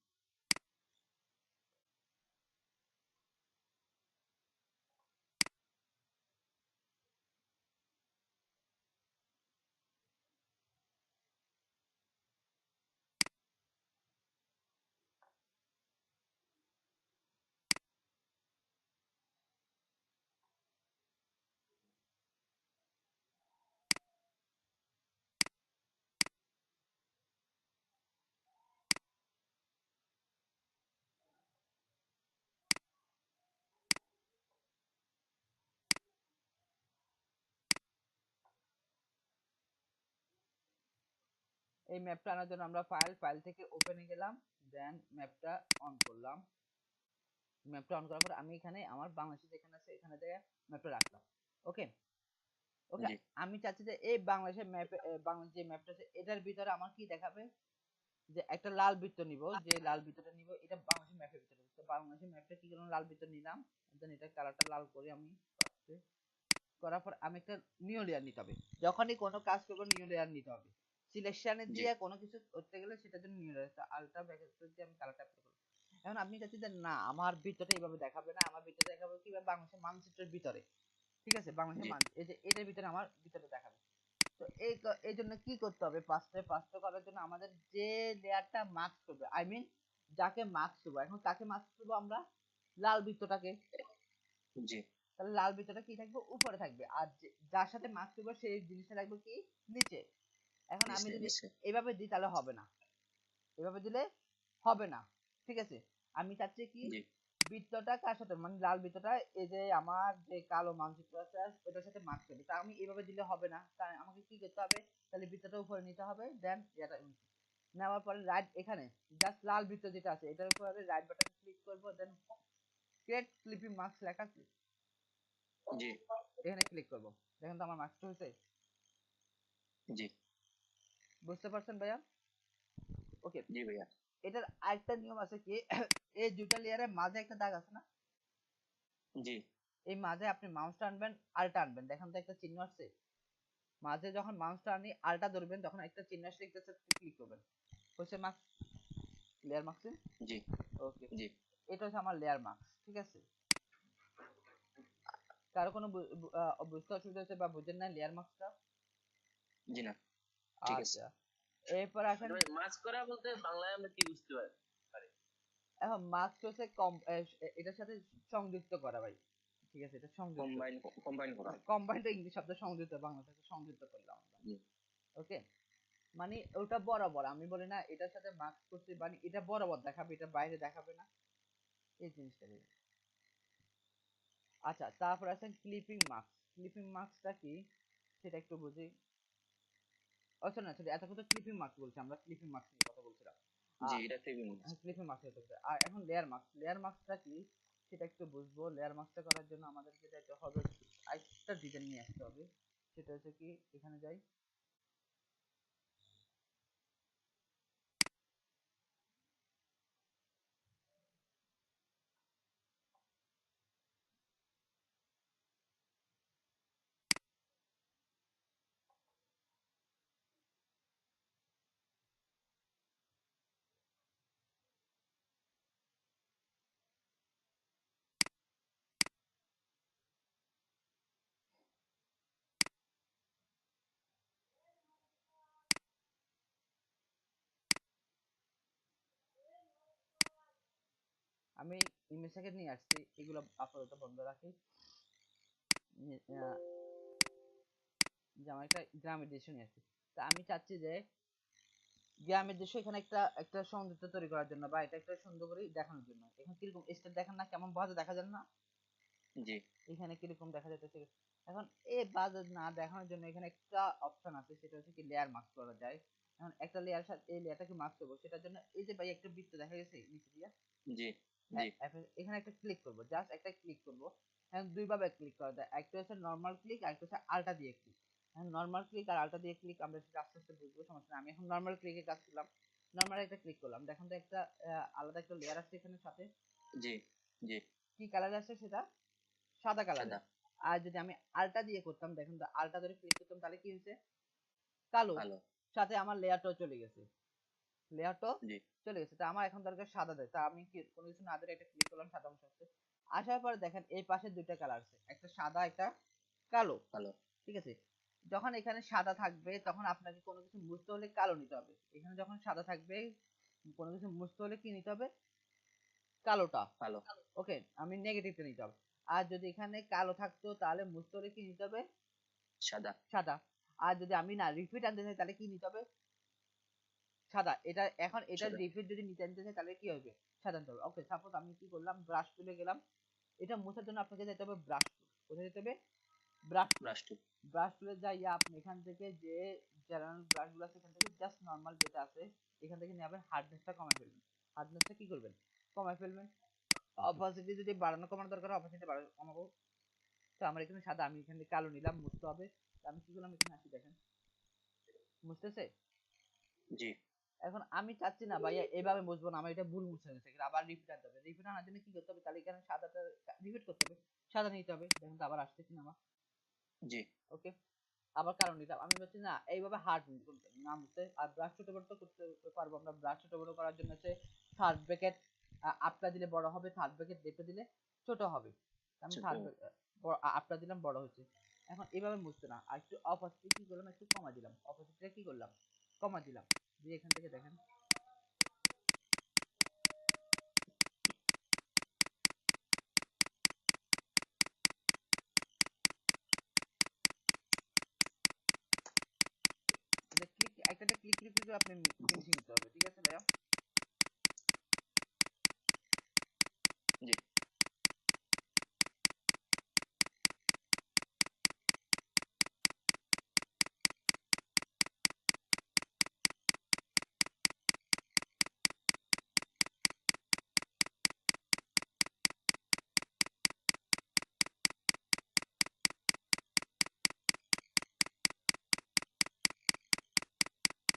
এই ম্যাপটা আনার জন্য আমরা ফাইল থেকে ওপেনে গেলাম, দেন ম্যাপটা অন করলাম। ম্যাপটা অন করার পর আমি এখানে আমার বাংলাদেশ যেখানে আছে এখানে থেকে ম্যাপটা রাখলাম। ওকে, ওকে, জি আমি চাচ্ছি যে এই বাংলাদেশের ম্যাপে, বাংলাদেশ যে ম্যাপটা আছে এটার ভিতরে আমার কি দেখাবে, যে একটা লাল বৃত্ত নিব, যে লাল বৃত্তটা নিব এটা বাংলাদেশের ম্যাপের ভিতরে। তো বাংলাদেশের ম্যাপটা কি করলাম, লাল বৃত্ত নিলাম, দেন এটা কালারটা লাল করি আমি ফার্স্টে। করার পর আমি একটা নিউ লেয়ার নিতে হবে, যখনই কোনো কাজ করবো নিউ লেয়ার নিতে হবে। সিলেকশনে জি দিয়ে কোনো কিছু করতে গেলে সেটার জন্য নিউ লেয়ার, আলট্রা ব্র্যাকেট দিয়ে আমি কালারটা অ্যাপ্লাই করব। এখন আপনি চাচ্ছেন যে না আমার বৃত্তটা এইভাবে দেখাবে না, আমার বৃত্ত দেখাবে কিভাবে বাংলাদেশের মানচিত্রের ভিতরে, ঠিক আছে, বাংলাদেশের জি এই যে এটার ভিতরে আমার বৃত্তটা দেখাবে। তো এই জন্য কি করতে হবে, ফার্স্টে করার জন্য আমাদের যে লেয়ারটা মার্কস করবে, আই মিন যাকে মার্কস দেবো, এখন কাকে মার্কস দেবো আমরা, লাল বৃত্তটাকে। জি তাহলে লাল বৃত্তটা কি থাকবে, উপরে থাকবে, আর যার সাথে মার্কস দেবো সেই জিনিসটা থাকবে কি, নিচে। এখন আমি নিচে যদি নিচে এভাবে দিই তাহলে হবে না, এভাবে দিলে হবে না, ঠিক আছে। আমি চাচ্ছি কি, জি বৃত্তটা কার সাথে, মানে লাল বৃত্তটা এই যে আমার যে কালো মানচিত্র আছে ওটার সাথে মার্ক করবে, তা আমি এভাবে দিলে হবে না, তাই আমাকে কি করতে হবে, তাহলে বৃত্তটা উপরে নিতে হবে, দেন এটা নেওয়ার পরে রাইট, এখানে জাস্ট লাল বৃত্ত যেটা আছে এটার উপরে রাইট বাটন ক্লিক করব, দেন ক্রিয়েট ক্লিপিং মার্কস লেখা জি এখানে ক্লিক করব। দেখেন তো আমার মার্কসটা হয়েছে, জি বুঝতে পারছেন ভাইয়া? ওকে। জি ভাইয়া। এটার আরেকটা নিয়ম আছে কি, এই দুইটা লেয়ারের মাঝে একটা দাগ আছে না, জি এই মাঝে আপনি মাউসটা আনবেন, আলটা আনবেন, দেখেন তো একটা চিহ্ন আসছে মাঝে, যখন মাউসটা আনি আলটা ধরবেন তখন একটা চিহ্ন আসছে, একটা ক্লিক করবেন, হচ্ছে মার্কস, লেয়ার মার্কস। জি ওকে, জি এটা হচ্ছে আমার লেয়ার মার্কস, ঠিক আছে। কারো কোনো বুঝতে অসুবিধা হচ্ছে বা বুঝেন না লেয়ার মার্কসটা? জি না, ঠিক আছে। আচ্ছা, এরপর আসেন, মানে ভাই মাছ করা বলতে বাংলায় আমরা কি বুঝতে পারি? এখন মার্কস হচ্ছে এটার সাথে সংযুক্ত করা ভাই, ঠিক আছে, এটা সংযুক্ত, কম্বাইন কম্বাইন করা। কম্বাইন্ড ইংলিশ শব্দ, সংযুক্ত বাংলা থেকে সংযুক্ত করলাম আমরা। জি ওকে, মানে ওটা বরাবর, আমি বলি না এটার সাথে মার্কস করছি মানে এটা বরাবর দেখাবে, এটা বাইরে দেখাবে না, এই জিনিসটা। আচ্ছা, তারপর আছে ক্লিপিং মার্কস। ক্লিপিং মার্কসটা কি সেটা একটু বুঝি। আচ্ছা না, সেটা এতক্ষণ তো ক্লিপিং মার্কস বলছি, আমরা ক্লিপিং মার্কস নিয়ে কথা বলছিলাম। জি এটা ক্লিপিং। ক্লিপিং মার্কস হতে হবে, আর এখন লেয়ার মার্কস, লেয়ার মার্কসটা কি সেটা একটু বুঝবো। লেয়ার মার্কসটা করার জন্য আমাদের যেটা একটা হবে, আরেকটা ডিজাইন নিয়ে আসতে হবে, সেটা হচ্ছে কি, এখানে যাই, আমি ইমেজটাকে নিয়ে আসছি, এগুলো আপাতত বন্ধ রাখি। যে আমার একটা গ্রামের দৃশ্য নিয়ে আসছি, তা আমি চাচ্ছি যে গ্রামের দৃশ্য এখানে একটা একটা সৌন্দর্য তৈরি করার জন্য বা এটা একটা সুন্দর করে দেখানোর জন্য, এখন কিরকম স্টেপ দেখেন না, কেমন বাজে দেখা যায় না, জি এখানে কিরকম দেখা যাচ্ছে। এখন এই বাজেট না দেখানোর জন্য এখানে একটা অপশন আছে, সেটা হচ্ছে কি লেয়ার মাস্ক করা যায়। এখন একটা লেয়ার সাথে এই লেয়ারটাকে মাস্ক করবো, সেটার জন্য এই যে ভাই একটা বৃত্ত দেখা গেছে নিচে দিয়া, জি জি এখানে একটা ক্লিক করব, জাস্ট একটা ক্লিক করব। এখন দুইভাবে ক্লিক করা যায়, একটা হচ্ছে নর্মাল ক্লিক, আর একটা হচ্ছে আলটা দিয়ে ক্লিক। এখন নর্মাল ক্লিক আর আলটা দিয়ে ক্লিক আমরা সেটা আস্তে আস্তে বুঝবো, সমস্যা নেই। আমি এখন নর্মাল ক্লিকে কাজ করলাম, নর্মাল একটা ক্লিক করলাম, দেখেন তো একটা আলাদা একটা লেয়ার আসছে এখানে সাথে, জি জি কি কালার আছে সেটা, সাদা কালারের। সাদা আর যদি আমি আলটা দিয়ে করতাম, দেখেন তো আলটা ধরে ক্লিক করতাম তাহলে কি হয়েছে, কালো, কালো। সাথে আমার লেয়ারটাও চলে গেছে, লেয়ারটাও জি চলে গেছে। তা আমার এখন দরকার সাদা দেয়, তা আমি কি কোনো কিছু না ধরে একটা ক্লিক করলাম, সাদা অংশ আসছে। আসার পরে দেখেন এই পাশে দুইটা কালার আছে, একটা সাদা একটা কালো, কালো। ঠিক আছে। যখন এখানে সাদা থাকবে তখন আপনাকে কোনো কিছু মুছতে হলে কালো নিতে হবে, এখানে যখন সাদা থাকবে কোনো কিছু মুছতে হলে কি নিতে হবে, কালোটা। কালো। ওকে, আমি নেগেটিভটা নিতে হবে। আর যদি এখানে কালো থাকতো তাহলে মুছতে হলে কি নিতে হবে, সাদা। সাদা। আর যদি আমি না রিপিট আনতে চাই তাহলে কি নিতে হবে, সাদা। এটা এখন এটার সাদা। রিপিট যদি নিতে নিতে চাই তাহলে কি হবে, সাদা নিতে হবে। ওকে, সাপোজ আমি কি করলাম, ব্রাশ টুলে গেলাম, এটা মোছার জন্য আপনাকে যেতে হবে ব্রাশ টুল, কোথায় যেতে হবে, brush tool. Brush tool. Brush টুলে যাইয়া আপনি এখান থেকে যে জেনারেল ব্রাশ গুলো আছে এখান থেকে জাস্ট নর্মাল যেটা আছে এখান থেকে নিয়ে আবার হার্ডনেসটা কমায় ফেলবেন। হার্ডনেসটা কি করবেন, কমায় ফেলবেন। অপাসিটি যদি বাড়ানো কমানো দরকার অপাসিটি কমাবো। তো আমার এখানে সাদা, আমি এখানে কালো নিলাম, মুছতে হবে। তো আমি কি করলাম, এখানে আসি, দেখেন মুছতেছে। জি এখন আমি চাচ্ছি না ভাইয়া এভাবে মুছবো না, আমার এটা ভুল মুছে গেছে, আবার রিপিট আনতে হবে। রিপিট আনার জন্য কি করতে হবে, তাহলে এখানে সাদাটা রিপিট করতে হবে, সাদা নিতে হবে। দেখুন তো আবার আসছে কিনা আমার। জি ওকে, আবার কারণ নিতাম, আমি বলছি না এইভাবে হার্ড না মুছতে। আর ব্রাশ ছোট বড় তো করতে পারবো আমরা, ব্রাশ ছোট বড় করার জন্য হচ্ছে থার্ড ব্র্যাকেট আপটা দিলে বড় হবে, থার্ড ব্র্যাকেট লেফটে দিলে ছোট হবে। আমি ছোট। থার্ড আপটা দিলাম বড় হচ্ছে। এখন এভাবে মুছতে না, আর একটু অপোজিটে কি করলাম, একটু কমা দিলাম, অপোজিটে কি করলাম, কমা দিলাম, দিয়ে এখান থেকে দেখেন ক্লিক, একটা ক্লিক ক্লিক করে আপনি ফিনিশিং দিতে হবে, ঠিক আছে ভাইয়া? জি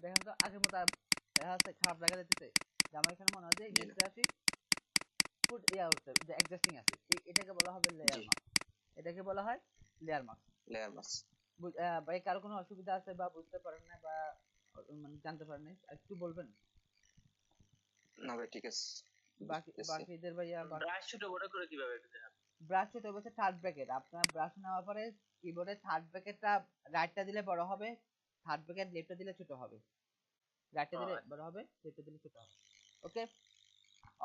দেখেন তো আগের মতো আছে খারাপ দেখা যাচ্ছে যে আমার এখানে মনে হয় যে জি না। নিচে আছে ফুট ইয়া হচ্ছে যে অ্যাডজাস্টিং আছে, এটাকে বলা হবে জি লেয়ার মাস্ক, এটাকে বলা হয় লেয়ার মাস্ক। লেয়ার মাস। ভাই কারো কোনো অসুবিধা আছে বা বুঝতে পারেন না বা মানে জানতে পারেন না একটু বলবেন? না ভাই ঠিক আছে, বাকি বুঝতেছি। বাকিদের ভাইয়া ব্রাশ ছোট বড় করে কিভাবে এটা দেখাবো? ব্রাশ ছোট বলছে থার্ড ব্র্যাকেট, আপনার ব্রাশ নেওয়ার পরে কিবোর্ডে থার্ড ব্র্যাকেটটা রাইটটা দিলে বড় হবে, থার্ড ব্র্যাকেট লেফটটা দিলে ছোট হবে, রাইটটা ও দিলে আচ্ছা। বড় হবে, লেফটটা দিলে ছোট হবে। ওকে,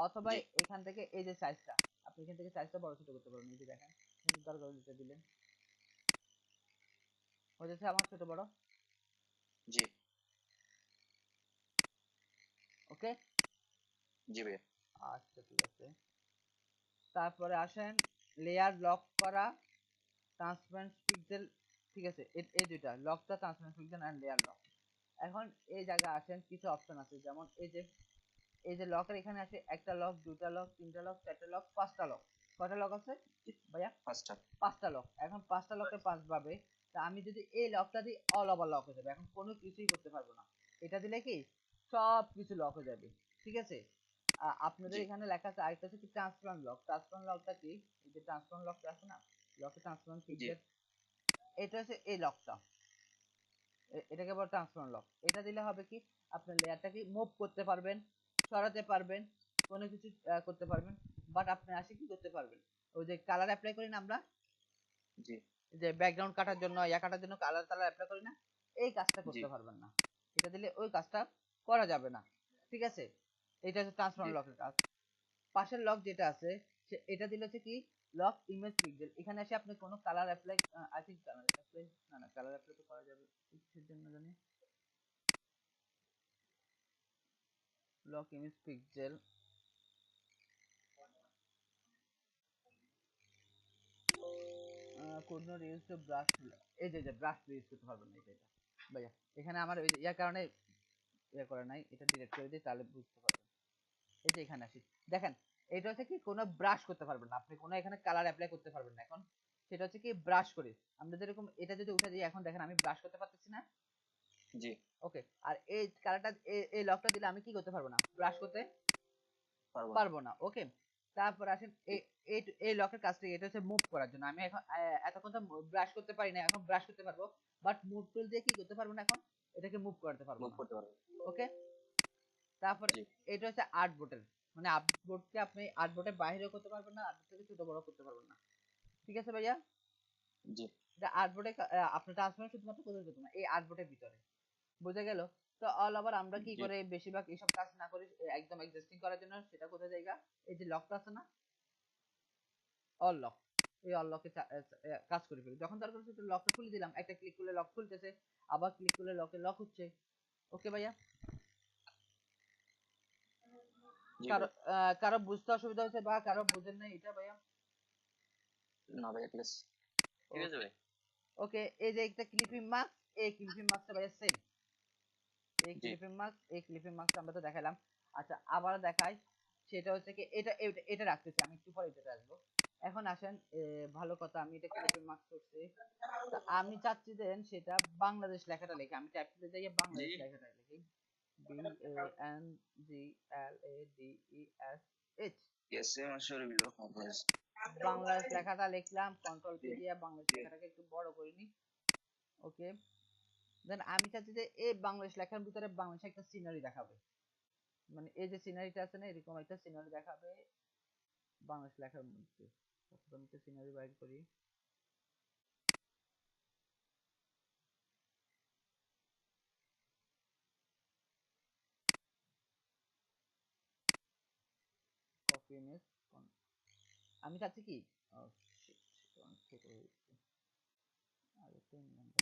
অথবা জি এখান থেকে এই যে সাইজটা, আপনি এখান থেকে সাইজটা বড় ছোট করতে পারবেন, এই যে দেখেন দরকার দিতে দিলেন হয়ে যাচ্ছে আমার ছোট বড়। জি ওকে, জি ভাই। আচ্ছা ঠিক আছে। তারপরে আসেন লেয়ার লক করা, ট্রান্সপারেন্ট পিক্সেল, ঠিক আছে, এই দুইটা লকটা transparent pixel and layer lock. এখন এই জায়গায় আসেন কিছু অপশন আছে, যেমন এই যে লকের এখানে আছে একটা লক, দুটা লক, তিনটা লক, চারটা লক, পাঁচটা লক। কয়টা লক আছে জি ভাইয়া? ফার্স্টটা। পাঁচটা লক। এখন পাঁচটা লকে পাঁচ ভাবে, তা আমি যদি এই লকটা দিই অল ওভার লক হয়ে যাবে, এখন কোনো কিছুই করতে পারবো না। এটা দিলে কি সব কিছু লক হয়ে যাবে, ঠিক আছে? আপনাদের জি এখানে লেখা আছে আরেকটা আছে কি ট্রান্সপারেন্ট লক। ট্রান্সপারেন্ট লকটা কি, এই যে ট্রান্সপারেন্ট লকটা আছে না, লকে ট্রান্সপারেন্ট জি পিক্সেল, এটা হচ্ছে এই লকটা, এটাকে বলে ট্রান্সপারেন্ট লক। এটা দিলে হবে কি আপনার লেয়ারটাকে মুভ করতে পারবেন, সরাতে পারবেন, কোনো কিছু করতে পারবেন, বাট আপনি আসে কি করতে পারবেন, ওই যে কালার অ্যাপ্লাই করি না আমরা, জি যে ব্যাকগ্রাউন্ড কাটার জন্য ইয়া কাটার জন্য কালার কালার অ্যাপ্লাই করি না, এই কাজটা জি করতে পারবেন না। এটা দিলে ওই কাজটা করা যাবে না, ঠিক আছে? এটা হচ্ছে জি ট্রান্সপারেন্ট লকের কাজ। পাশের লক যেটা আছে এটা দিলে হচ্ছে কি লক ইমেজ পিক্সেল। এখানে এসে আপনি কোনো colour apply, I think colour apply, না না কালার অ্যাপ্লাই তো করা যাবে কিসের জন্য জানি, lock image pixel, could not use to brush, এই যে ব্রাশ ইউজ করতে পারবেন না, এটা ভাইয়া এখানে আমার ওই যে ইয়ার কারণে ইয়া করে নাই, এটা ডিলিট করে দিই তাহলে বুঝতে পারবেন। এই যে এখানে আসি, দেখেন এটা হচ্ছে কি কোনো ব্রাশ করতে পারবেন না আপনি, কোনো এখানে কালার অ্যাপ্লাই করতে পারবেন না। এখন সেটা হচ্ছে কি ব্রাশ করে আমরা যেরকম এটা যদি উঠে দিই, এখন দেখেন আমি ব্রাশ করতে পারতেছি না। জি ওকে, আর এই কালারটা এই লকটা দিলে আমি কি করতে পারবো না, ব্রাশ করতে পারবো না। পারবো না। ওকে, তারপর আসেন জি এই লকের কাজটা, এটা হচ্ছে মুভ করার জন্য। আমি এখন এতক্ষণ তো ব্রাশ করতে পারি না, এখন ব্রাশ করতে পারবো, বাট মুভ টুল দিয়ে কি করতে পারবো না, এখন এটাকে মুভ করতে পারবো মুভ না। করতে পারবো। ওকে, তারপর জি এটা হচ্ছে আর্ট বোর্ডের, মানে আর্টবোর্ডকে আপনি আর্টবোর্ডের বাইরেও করতে পারবেন না, আর্টবোর্ড থেকে ছোট বড় করতে পারবেন না, ঠিক আছে ভাইয়া? জি এটা আর্টবোর্ডে আপনি ট্রান্সফার শুধুমাত্র কোথায় করতে না, এই আর্টবোর্ডের ভিতরে, বুঝে গেল? তো অল ওভার আমরা কি জি করে বেশিরভাগ এইসব কাজ না করি একদম এক্সিস্টিং করার জন্য, সেটা কোথায় জায়গা, এই যে লকটা আছে না, অল লক, এই অল লকে কাজ করে ফেলি। যখন দরকার হচ্ছে লকটা খুলে দিলাম, একটা ক্লিক করলে লক খুলতেছে, আবার ক্লিক করলে লকে লক হচ্ছে। ওকে ভাইয়া, জি কারো ভাই। কারো বুঝতে অসুবিধা হচ্ছে বা কারো বুঝেন নাই এটা ভাইয়া? না ভাই ঠিক আছে। ঠিক আছে ওকে, ভাই। ওকে, এই যে একটা ক্লিপিং মার্ক, এই ক্লিপিং মার্কটা ভাইয়া সেম, এই জি ক্লিপিং মার্ক, এই ক্লিপিং মার্কটা আমরা তো দেখালাম। আচ্ছা আবার দেখাই, সেটা হচ্ছে কি এটা রাখতেছি, আমি একটু পরে এটা আসবো। এখন আসেন ভালো কথা, আমি এটা ক্লিপিং মার্ক করছি, তা আমি চাচ্ছি যে সেটা বাংলাদেশ লেখাটা লিখে, আমি টাইপ করতে যাই জি বাংলাদেশ লেখাটা লিখি, BANGLADESH, এসে মাসের বিলো হাফেজ। বাংলাদেশ লেখাটা লিখলাম, কন্ট্রোল জি পি দিয়ে বাংলাদেশ জি লেখাটাকে একটু বড় করে নি। ওকে, দেন আমি চাচ্ছি যে এই বাংলাদেশ লেখার ভিতরে বাংলাদেশে একটা সিনারি দেখাবে, মানে এই যে সিনারিটা আছে না, এরকম একটা সিনারি দেখাবে বাংলাদেশ লেখার মধ্যে। প্রথমে একটা সিনারি বাইর করি। Copy image. আমি চাচ্ছি কি, ও shit, অনেক ছোট হয়ে গেছে। আরেকটা নাম্বার।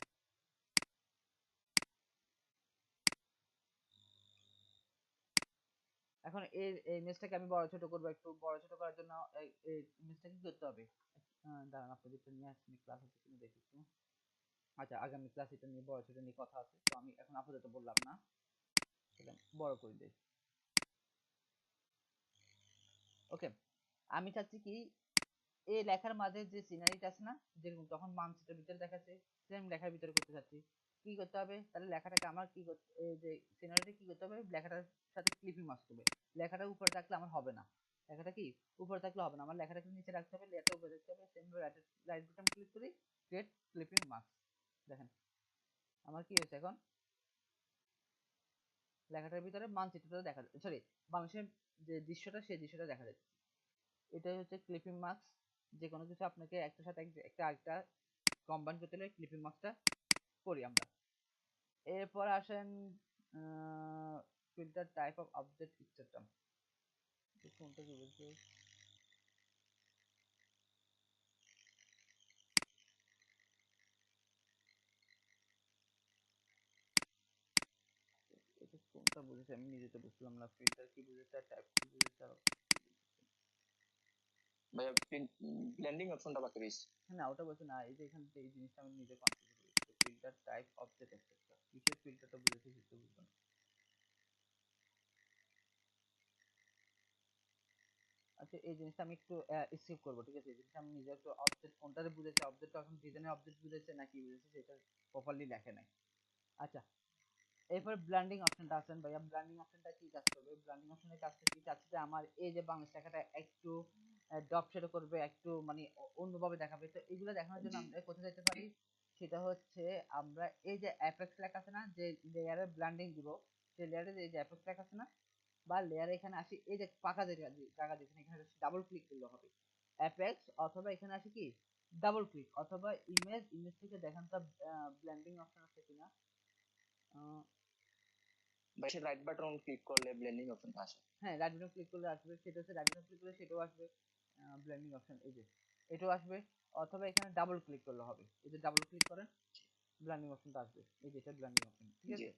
এখন এই এই ইমেজটাকে আমি বড় ছোট করবো, একটু বড় ছোট করার জন্য এই এই ইমেজটা কি করতে হবে? দাঁড়ান আপনাদের একটু নিয়ে আসছি, ক্লাস হচ্ছে কিনা দেখি একটু। আচ্ছা, আগামী ক্লাস এটা নিয়ে বড় ছোট নিয়ে কথা আছে, তো আমি এখন আপাতত বললাম না, সেটা বড় করে দিই। ওকে, আমি চাচ্ছি কি, এই লেখার মাঝে যে সিনারিটা আছে না, যেরকম তখন মানচিত্রের ভিতরে দেখাচ্ছে, সেম লেখার ভিতরে করতে চাচ্ছি। কি করতে হবে তাহলে? লেখাটাকে আমার কি করতে, এই যে সিনারিটা কি করতে হবে, লেখাটার সাথে ক্লিপিং মারতে হবে। লেখাটা উপরে থাকলে আমার হবে না। লেখাটা কি উপরে থাকলে হবে না, আমার লেখাটাকে নিচে রাখতে হবে, লেখাটা উপরে রাখতে হবে। সেম ভাবে রাইট বাটন ক্লিক করি, ক্রিয়েট ক্লিপিং মার্কস। দেখেন আমার কি হয়েছে, এখন লেখাটার ভিতরে মানচিত্রটা দেখা যাচ্ছে, সরি, বাংলাদেশের যে দৃশ্যটা, সেই দৃশ্যটা দেখা যাচ্ছে। এটাই হচ্ছে ক্লিপিং মার্কস। যে কোনো কিছু আপনাকে একটার সাথে একটা আরেকটা কম্বাইন করতে হলে ক্লিপিং মার্কসটা করি আমরা। এরপর আসেন filter type of object system. কোনটা কি বলছে? এটা কোনটা বুঝেছে আমি নিজে তো বুঝলাম না। ফিল্টার কি বুঝেছে আর টাইপ কি বুঝেছে আর ভাইয়া ব্লেন্ডিং অপশনটা বাকি রয়েছে। না ওটা বলছে না, এই যে এখানে এই জিনিসটা আমি নিজে কনফিউজ করি। ফিল্টার টাইপ অবজেক্ট এক্সেট্রা, কিসের ফিল্টারটা বুঝেছে সেটা বুঝলাম না। আচ্ছা, এই জিনিসটা আমি একটু স্কিপ করবো, ঠিক আছে? এই জিনিসটা আমি নিজে একটু অবজেক্ট কোনটারে বুঝেছে, অবজেক্ট এখন ডিজাইনের অবজেক্ট বুঝেছে নাকি বুঝেছে সেটা প্রপারলি লেখে নাই। আচ্ছা, এরপর ব্ল্যান্ডিং অপশনটা আছেন ভাইয়া। ব্ল্যান্ডিং অপশনটা কি কাজ করবে? ব্ল্যান্ডিং অপশনের কাজটা কি, চাচ্ছি যে আমার এই যে বাংলাদেশ লেখাটা একটু ড্রপ শেডো করবে, একটু মানে অন্যভাবে দেখাবে। তো এগুলো দেখানোর জন্য জি আমরা কোথায় যেতে পারি? সেটা হচ্ছে আমরা এই যে অ্যাপেক্স লেখা আছে না, যে লেয়ারে ব্ল্যান্ডিং দিব, সেই লেয়ারে এই যে অ্যাপেক্স লেখা আছে না, বা লেয়ারে এখানে আসি, এই যে পাকা জায়গা যেখানে, এখানে ডাবল ক্লিক করলে হবে অ্যাপেক্স, অথবা এখানে আসি কি ডাবল ক্লিক, অথবা ইমেজ, ইমেজ থেকে দেখেন তো ব্ল্যান্ডিং অপশন আছে কিনা। ভাই, সে রাইট বাটন ক্লিক করলে ব্লেন্ডিং অপশনটা আসে। হ্যাঁ, রাইট বাটন ক্লিক করলে আসবে, সেটা হচ্ছে রাইট বাটন ক্লিক করলে সেটাও আসবে। ব্লেন্ডিং অপশন এই যে এটাও আসবে, অথবা এখানে ডাবল ক্লিক করলে হবে, এই যে ডাবল ক্লিক করেন ব্লেন্ডিং অপশনটা আসবে, এই যে এটা ব্লেন্ডিং অপশন, ঠিক জি আছে?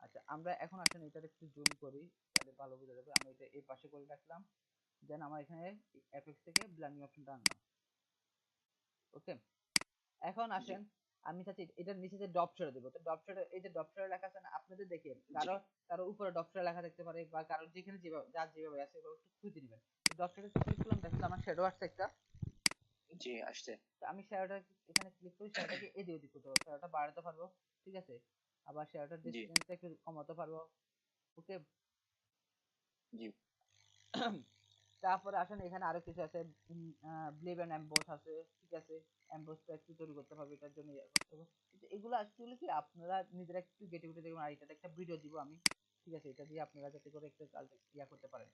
আচ্ছা, আমরা এখন আসেন এটা একটু জুম করি, তাহলে ভালো বোঝা যাবে। আমি এটা এই পাশে করে রাখলাম, দেন আমার এখানে অ্যাপেক্স থেকে ব্লেন্ডিং অপশনটা আনলাম। ওকে, এখন জি আসেন, আমি চাচ্ছি এটার নিচে যে ড্রপ শেডো দেবো, তো ড্রপ শেডো, এই যে ড্রপ শেডো লেখা আছে না, আপনাদের দেখে জি কারো কারো উপরে ড্রপ শেডো লেখা দেখতে পারে, বা কারো যেখানে যেভাবে যার যেভাবে আছে এভাবে একটু খুঁজে নেবেন। ড্রপ শেডো ক্লিক করলাম, দেখেন আমার শেডো আসছে একটা। জি আসছে। তো আমি শেডোটা এখানে ক্লিক করি, শেডোটাকে এদিক ওদিক করতে পারবো, শেডোটা বাড়াতে পারবো, ঠিক আছে? আবার শেডোটার জি ডিসটেন্সটা একটু কমাতে পারবো। ওকে, জি তারপরে আসেন এখানে আরো কিছু আছে, ব্লেব এন্ড এমবোস আছে, ঠিক আছে? এমবোসটা একটু তৈরি করতে হবে, এটার জন্য ইয়ে করতে হবে। কিন্তু এগুলো অ্যাকচুয়ালি কি আপনারা নিজেরা একটু গেটে গেটে দেখবেন, আর এটাতে একটা ভিডিও দিব আমি, ঠিক আছে? এটা দিয়ে আপনারা যাতে করে একটা কাজ ইয়া করতে পারেন,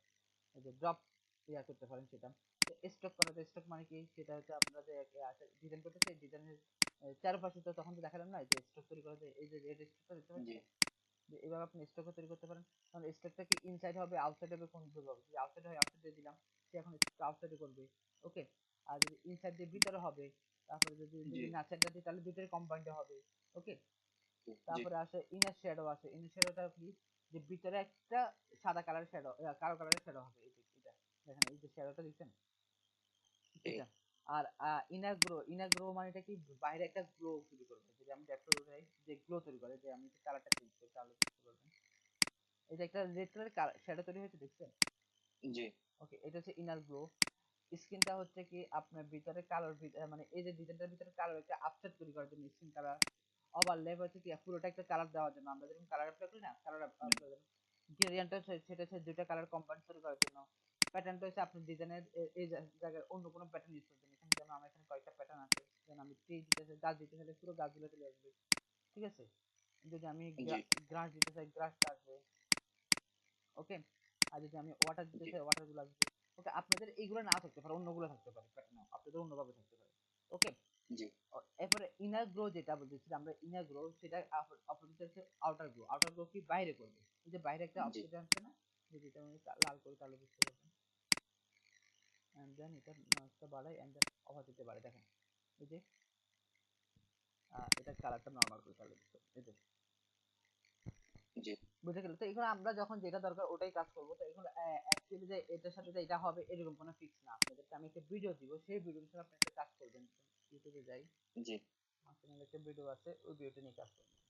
এই যে ড্রপ ইয়া করতে পারেন সেটা। তো স্টক করা যায়, স্টক মানে কি, সেটা হচ্ছে আপনারা যে ডিজাইন করতেছে, ডিজাইনের চারপাশে তো তখন তো দেখালাম না যে স্টক তৈরি করা যায়, এই যে রেড স্টকটা দেখতে জি পাচ্ছেন, যে এভাবে আপনি স্টকও তৈরি করতে পারেন। কারণ স্টকটা কি ইনসাইড হবে আউটসাইড হবে, কোন ভাবে হবে? যদি আউটসাইড হয় আউটসাইড দিয়ে দিলাম, সে এখন আউটসাইডে করবে। ওকে, আর যদি ইনসাইড দিয়ে ভিতরে হবে, তারপরে যদি জি যদি নাচারটা দিই তাহলে ভিতরে কম্বাইন্ডে হবে। ওকে, জি তারপরে আসে ইনার শ্যাডো আছে। ইনার শ্যাডোটা কি, যে ভিতরে একটা সাদা কালারের শ্যাডো, কালো কালারের শ্যাডো হবে, এই যে এটা দেখেন, এই যে শ্যাডোটা দিচ্ছেন জি এটা। আর ইনার গ্রো, ইনার গ্রো মানে এটা কি, বাইরে একটা গ্লো তৈরি করবে, যদি আমি ড্যাপটা উঠাই, যে গ্লো তৈরি করে, যে আমি কালারটা চেঞ্জ করি তাহলে বুঝতে পারবেন। এই যে একটা রেড কালার শ্যাডো তৈরি হয়েছে, দেখছেন? জি ওকে, এটা হচ্ছে ইনার গ্লো। স্কিনটা হচ্ছে কি আপনার ভিতরে কালোর মানে এই যে ডিজাইনটার ভিতরে কালোর একটা আপসেট তৈরি করার জন্য স্কিন কালার। ওভারলে হচ্ছে কি পুরোটা একটা কালার দেওয়ার জন্য, আমরা যেরকম কালার অ্যাপ্লাই করি না, কালার হুম, অ্যাপ্লাই করি। গ্রেডিয়েন্টটা সেটা হচ্ছে দুইটা কালার কম্বাইন তৈরি করার জন্য। প্যাটার্নটা হচ্ছে আপনার ডিজাইনের এই জায়গায় অন্য কোনো প্যাটার্ন ইউজ করার জন্য। এখানে যেমন আমার এখানে কয়েকটা প্যাটার্ন আছে, যেমন আমি ট্রি দিতে চাই, গাছ দিতে চাইলে পুরো গাছগুলো চলে আসবে, ঠিক আছে? যদি আমি জি গ্রাস দিতে চাই গ্রাসটা আসবে। ওকে, আর যদি আমি ওয়াটার দিতে জি চাই ওয়াটার গুলো আসবে। ওকে, আপনাদের এইগুলো না থাকতে পারে, অন্যগুলো থাকতে পারে, না আপনাদের অন্যভাবে থাকতে পারে। ওকে, জি এরপরে ইনার গ্রো যেটা বলতেছি আমরা, ইনার গ্রো সেটা অপোজিট হচ্ছে আউটার গ্রো। আউটার গ্রো কি বাইরে করবে, এই যে বাইরে একটা জি অপশন আছে না, যেটা আমি লাল করে তাহলে বুঝতে পারবেন। এন্ড দেন এটা নয়েজটা বাড়াই, এন্ড দেন অপাসিটি বাড়াই, দেখেন এই যে এটা কালারটা নরমাল করে তাহলে বুঝতে পারবেন। এই যে জি বুঝে গেল। তো এখন আমরা যখন যেটা দরকার ওটাই কাজ করবো। তো এখন অ্যাকচুয়ালি যে এটার সাথে যে এটা হবে এরকম কোনো ফিক্স না। আপনাদেরকে আমি একটা ভিডিও দিব, সেই ভিডিওর সাথে আপনি একটা কাজ করবেন। ইউটিউবে যাই, জি আপনাদের একটা ভিডিও আছে, ওই ভিডিওটা নিয়ে কাজ করবেন।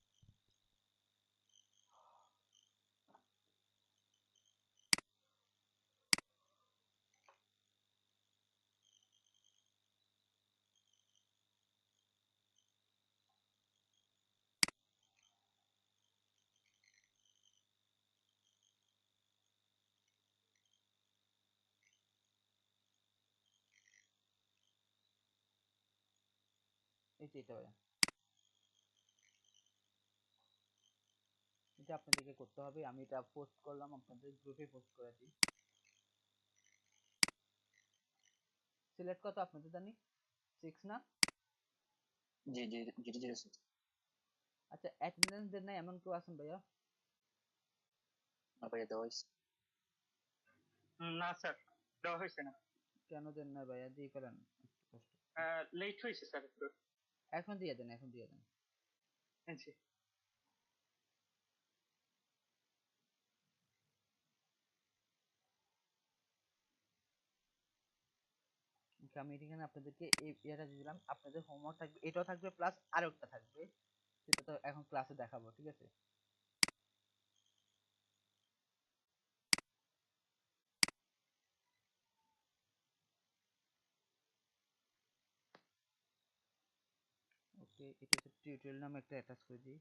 এই যে এটা ভাইয়া, এটা আপনাদেরকে করতে হবে। আমি এটা পোস্ট করলাম, আপনাদের গ্রুপে পোস্ট করে দিই। সিলেক্ট কত আপনাদের জানি 6 না? জি জি জি জি জি আচ্ছা, অ্যাটেন্ডেন্স দেন নাই এমন কেউ আছেন ভাইয়া? ভাইয়া দেওয়া হয়েছে। না স্যার, দেওয়া হয়েছে না। কেন দেন না ভাইয়া, দিয়ে ফেলেন, একটু কষ্ট। লেট হয়েছে স্যার একটু। এখন দিয়ে দেন, এখন দিয়ে দেন। জি Okay, আমি এখানে আপনাদেরকে এই ইয়েটা দিয়ে দিলাম। আপনাদের হোমওয়ার্ক থাকবে, এটাও থাকবে, প্লাস আরো একটা থাকবে, সেটা তো এখন ক্লাসে দেখাবো, ঠিক আছে? ওকে, এটা হচ্ছে টিউটোরিয়াল নামে একটা অ্যাটাচ করে দিই।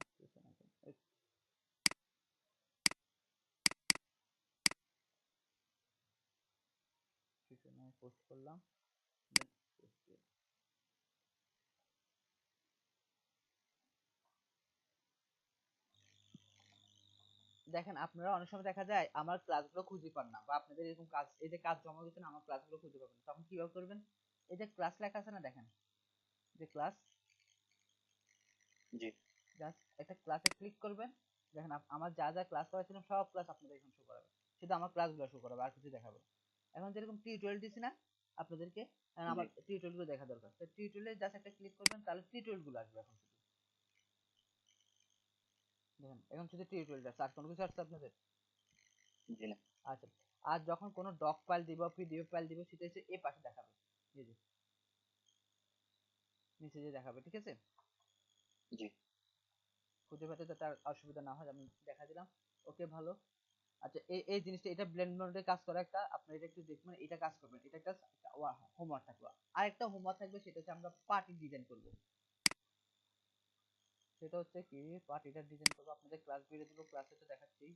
আসতেছে না কেন? টিউটোরিয়াল নামে পোস্ট করলাম, দেন দেখেন, আপনারা অনেক সময় দেখা যায় আমার ক্লাসগুলো খুঁজে পান না, বা আপনাদের এরকম কাজ, এই যে কাজ জমা দিচ্ছেন আমার ক্লাসগুলো খুঁজে পাবেন না। তখন কিভাবে করবেন? এই যে ক্লাস লেখা আছে না, দেখেন যে ক্লাস, জি জাস্ট একটা ক্লাসে ক্লিক করবেন। দেখেন আমার যা যা ক্লাস করা ছিল সব ক্লাস আপনাদের এখন শো করাবে, শুধু আমার ক্লাসগুলো শো করাবে, আর কিছু দেখাবে না। এখন যেরকম টিউটোরিয়াল দিছি না আপনাদেরকে, এখন জি আমার টিউটোরিয়াল গুলো দেখা দরকার, তো টিউটোরিয়ালে জাস্ট একটা ক্লিক করবেন, তাহলে টিউটোরিয়াল গুলো আসবে এখন শুধু। দেখেন এখন শুধু টিউটোরিয়ালটা আসছে, আর কোনো কিছু আসছে আপনাদের? জি না আচ্ছা, আর যখন কোনো ডক ফাইল দিব, পিডিএফ ফাইল দিব, সেটা হচ্ছে এই পাশে দেখাবে, এই যে নিচে যে দেখাবে, ঠিক আছে? জি খুঁজে পেতে যাতে আর অসুবিধা না হয়, আমি দেখা দিলাম। ওকে, ভালো। আচ্ছা, এই এই জিনিসটা, এটা ব্লেন্ড মোডে কাজ করে একটা, আপনারা এটা একটু দেখবেন, এটা কাজ করবেন, এটা একটা হোমওয়ার্ক থাকবে। আর একটা হোমওয়ার্ক থাকবে, সেটা হচ্ছে আমরা পার্টি ডিজাইন করব। সেটা হচ্ছে কি, পার্টিটা ডিজাইন করব, আপনাদের ক্লাস ভিডিও দিব, ক্লাসে তো দেখাচ্ছি।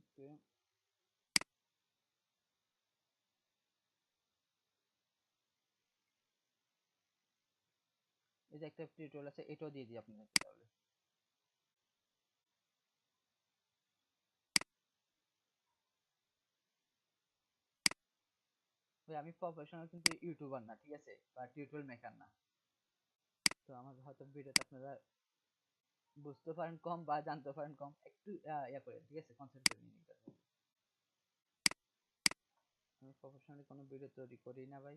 ওকে, এই যে একটা টিউটোরিয়াল আছে, এটাও দিয়ে দিই আপনাদেরকে তাহলে। ভাই আমি প্রফেশনাল কিন্তু ইউটিউবার না, ঠিক আছে, বা টিউটোরিয়াল মেকার না। তো আমার হয়তো ভিডিওতে আপনারা বুঝতে পারেন কম বা জানতে পারেন কম, একটু ইয়া করে, ঠিক আছে, কনসেন্ট্রেট করে নিন। আমি প্রফেশনালি কোনো ভিডিও তৈরি করি না ভাই,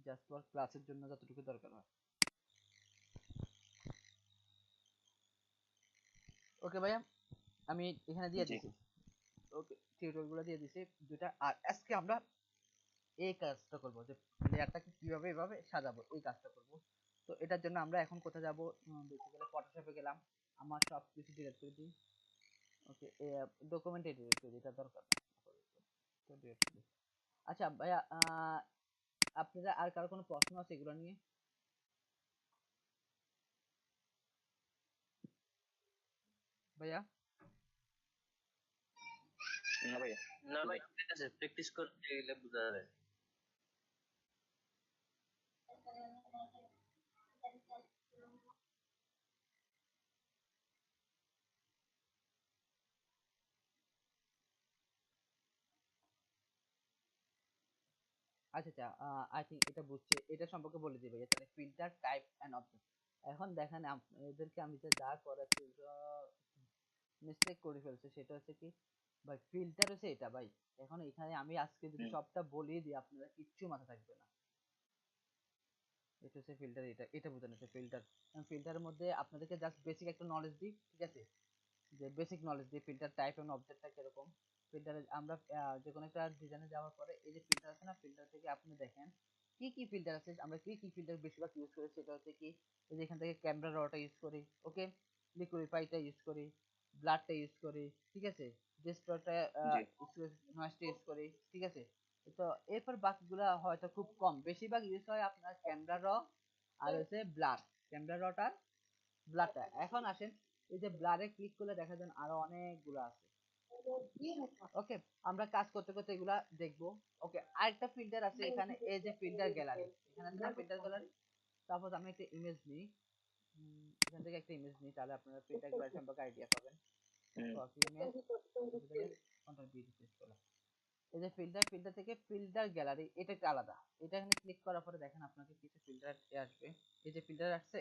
জাস্ট ফর ক্লাসের জন্য যতটুকু দরকার হয়। ওকে ভাইয়া, আমি এখানে দিয়ে জি দিছি। ওকে, টিউটোরিয়াল গুলো দিয়ে দিছি দুটা। আর আজকে আমরা এই কাজটা করব, যে লেয়ারটাকে কিভাবে এভাবে সাজাবো, ওই কাজটা করব। তো এটার জন্য আমরা এখন কোথায় যাব? বেসিক্যালি ফটোশপে গেলাম, আমার সব কিছু ডিলিট করে দিই। ওকে, ডকুমেন্ট ডিলিট করে দিই, এটা দরকার না। আচ্ছা ভাইয়া, আপনারা আর কারো কোনো প্রশ্ন আছে এগুলো নিয়ে? ভাইয়া না ভাইয়া। না ভাই ঠিক আছে, প্র্যাকটিস করতে গেলে বোঝা যাবে। আচ্ছা আচ্ছা, আই থিঙ্ক এটা বুঝছি, এটা সম্পর্কে বলে দিই ভাইয়া। তাহলে ফিল্টার টাইপ এন্ড অবজেক্ট। এখন দেখেন এদেরকে আমি যা করাচ্ছি মিস্টেক করে ফেলছে, সেটা হচ্ছে কি ভাই, ফিল্টার হচ্ছে এটা ভাই। এখন এখানে আমি আজকে যদি হুম, সবটা বলিয়ে দিই আপনারা কিচ্ছু মাথা থাকবে না। এটা হচ্ছে ফিল্টার, এটা বোঝানো হচ্ছে ফিল্টার। ফিল্টারের মধ্যে আপনাদেরকে জাস্ট বেসিক একটা নলেজ দিই, ঠিক আছে? যে বেসিক নলেজ দিয়ে ফিল্টার টাইপ এবং অবজেক্টটা কিরকম। ফিল্টারে আমরা যে কোনো একটা ডিজাইনে যাওয়ার পরে এই যে ফিল্টার আছে না, ফিল্টার থেকে আপনি দেখেন কি কি ফিল্টার আছে। আমরা কি কি ফিল্টার বেশিরভাগ ইউজ করি সেটা হচ্ছে কি, এই যে এখান থেকে ক্যামেরা রটা ইউজ করি, ওকে, লিকুইফাইটা ইউজ করি, ব্লাডটা ইউজ করি, ঠিক আছে, ডিস্টরটা জি ইউজ করি, নয়েজটা ইউজ করি, ঠিক আছে। তো এরপর বাকিগুলা হয়তো খুব কম, বেশিরভাগ ইউজ হয় আপনার ক্যামেরা র আর হচ্ছে ব্লাড, ক্যামেরা রটা ব্লাডটা। এখন আসেন, এই যে ব্লাডে ক্লিক করলে দেখা যান আরো অনেকগুলো আছে, ওকে। আমরা কাজ করতে করতে এগুলা দেখবো, ওকে। আরেকটা ফিল্টার আছে এখানে, এই যে ফিল্টার গ্যালারি, এখানে আছে না ফিল্টার গ্যালারি। তারপর আমি একটা ইমেজ নিই, এখান থেকে একটা ইমেজ নিই, তাহলে আপনারা ফিল্টার গ্যালারি সম্পর্কে আইডিয়া পাবেন। হুম, copy image, control V paste করলাম। এই যে ফিল্টার থেকে ফিল্টার গ্যালারি, এটা একটা আলাদা। এটা এখানে ক্লিক করার পরে দেখেন আপনাকে কিছু ফিল্টার আসবে। এই যে ফিল্টার আসছে,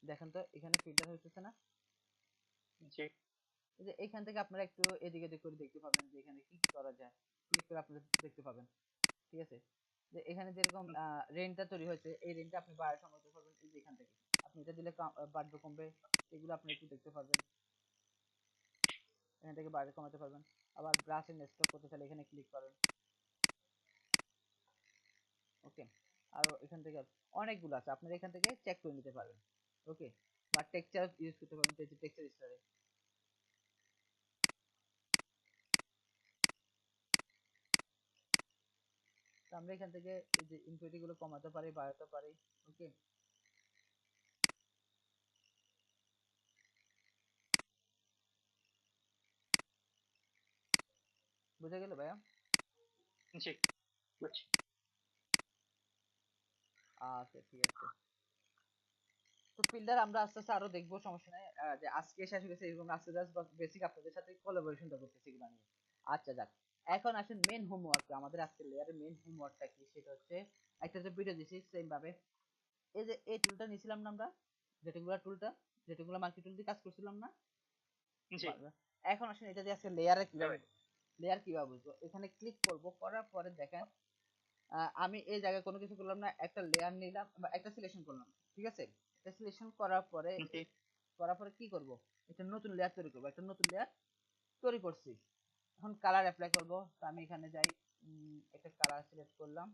দেখেন তো এখানে ফিল্টার হইতেছে না? জি এই যে এখান থেকে আপনারা একটু এদিকে এদিক করে দেখতে পাবেন যে এখানে কি কি করা যায়। ক্লিক করে আপনারা দেখতে পাবেন, ঠিক আছে। যে এখানে যেরকম রেঞ্জটা তৈরি হয়েছে, এই রেঞ্জটা আপনি বাড়ায় কমাতে পারবেন এই যে এখান থেকে। আপনি এটা দিলে বাড়বে কমবে, এগুলো আপনি একটু দেখতে পারবেন। এখান থেকে বাড়ায় কমাতে পারবেন। আবার ব্রাশ এন্ড স্ট্রোক করতে চাইলে এখানে ক্লিক করেন, ওকে। আর এখান থেকে অনেকগুলো আছে, আপনারা এখান থেকে চেক করে নিতে পারবেন, ওকে। বা টেক্সচার ইউজ করতে পারবেন, টেক্সচার স্টারে। তো আমরা এখান থেকে এই যে ইনফিনিটি গুলো কমাতে পারি, বাড়াতে পারি, ওকে। বুঝে গেল ভাইয়া? জি বুঝছি। আচ্ছা ঠিক আছে। তো ফিল্টার আমরা আস্তে আস্তে আরো দেখবো, সমস্যা নাই। যে আজকে শেষ হয়ে গেছে এরকম, আজকে জাস্ট বেসিক আপনাদের সাথে কোলাবোরেশনটা করতেছি এগুলো নিয়ে। আচ্ছা যাক, এখন আসেন মেন হোমওয়ার্ক। আমাদের আজকের লেয়ারের মেন হোমওয়ার্কটা কি, সেটা হচ্ছে একটা যে ভিডিও দিছি সেম ভাবে, এই যে এই টুলটা নিয়েছিলাম না আমরা, রেটিকুলার টুলটা, রেটিকুলার মার্কি টুল দিয়ে কাজ করছিলাম না? জি এখন আসেন এটা দিয়ে আজকে লেয়ারে হ্যাঁ কিভাবে, ভাই। লেয়ার কিভাবে বুঝবো। এখানে ক্লিক করব, করার পরে দেখেন আমি এই জায়গায় কোনো কিছু করলাম না, একটা লেয়ার নিলাম বা একটা সিলেকশন করলাম, ঠিক আছে। এটা সিলেকশন করার পরে জি কি করব, একটা নতুন লেয়ার তৈরি করব, একটা নতুন লেয়ার তৈরি করছি। এখন কালার অ্যাপ্লাই করব। তো আমি এখানে যাই, একটা কালার সিলেক্ট করলাম,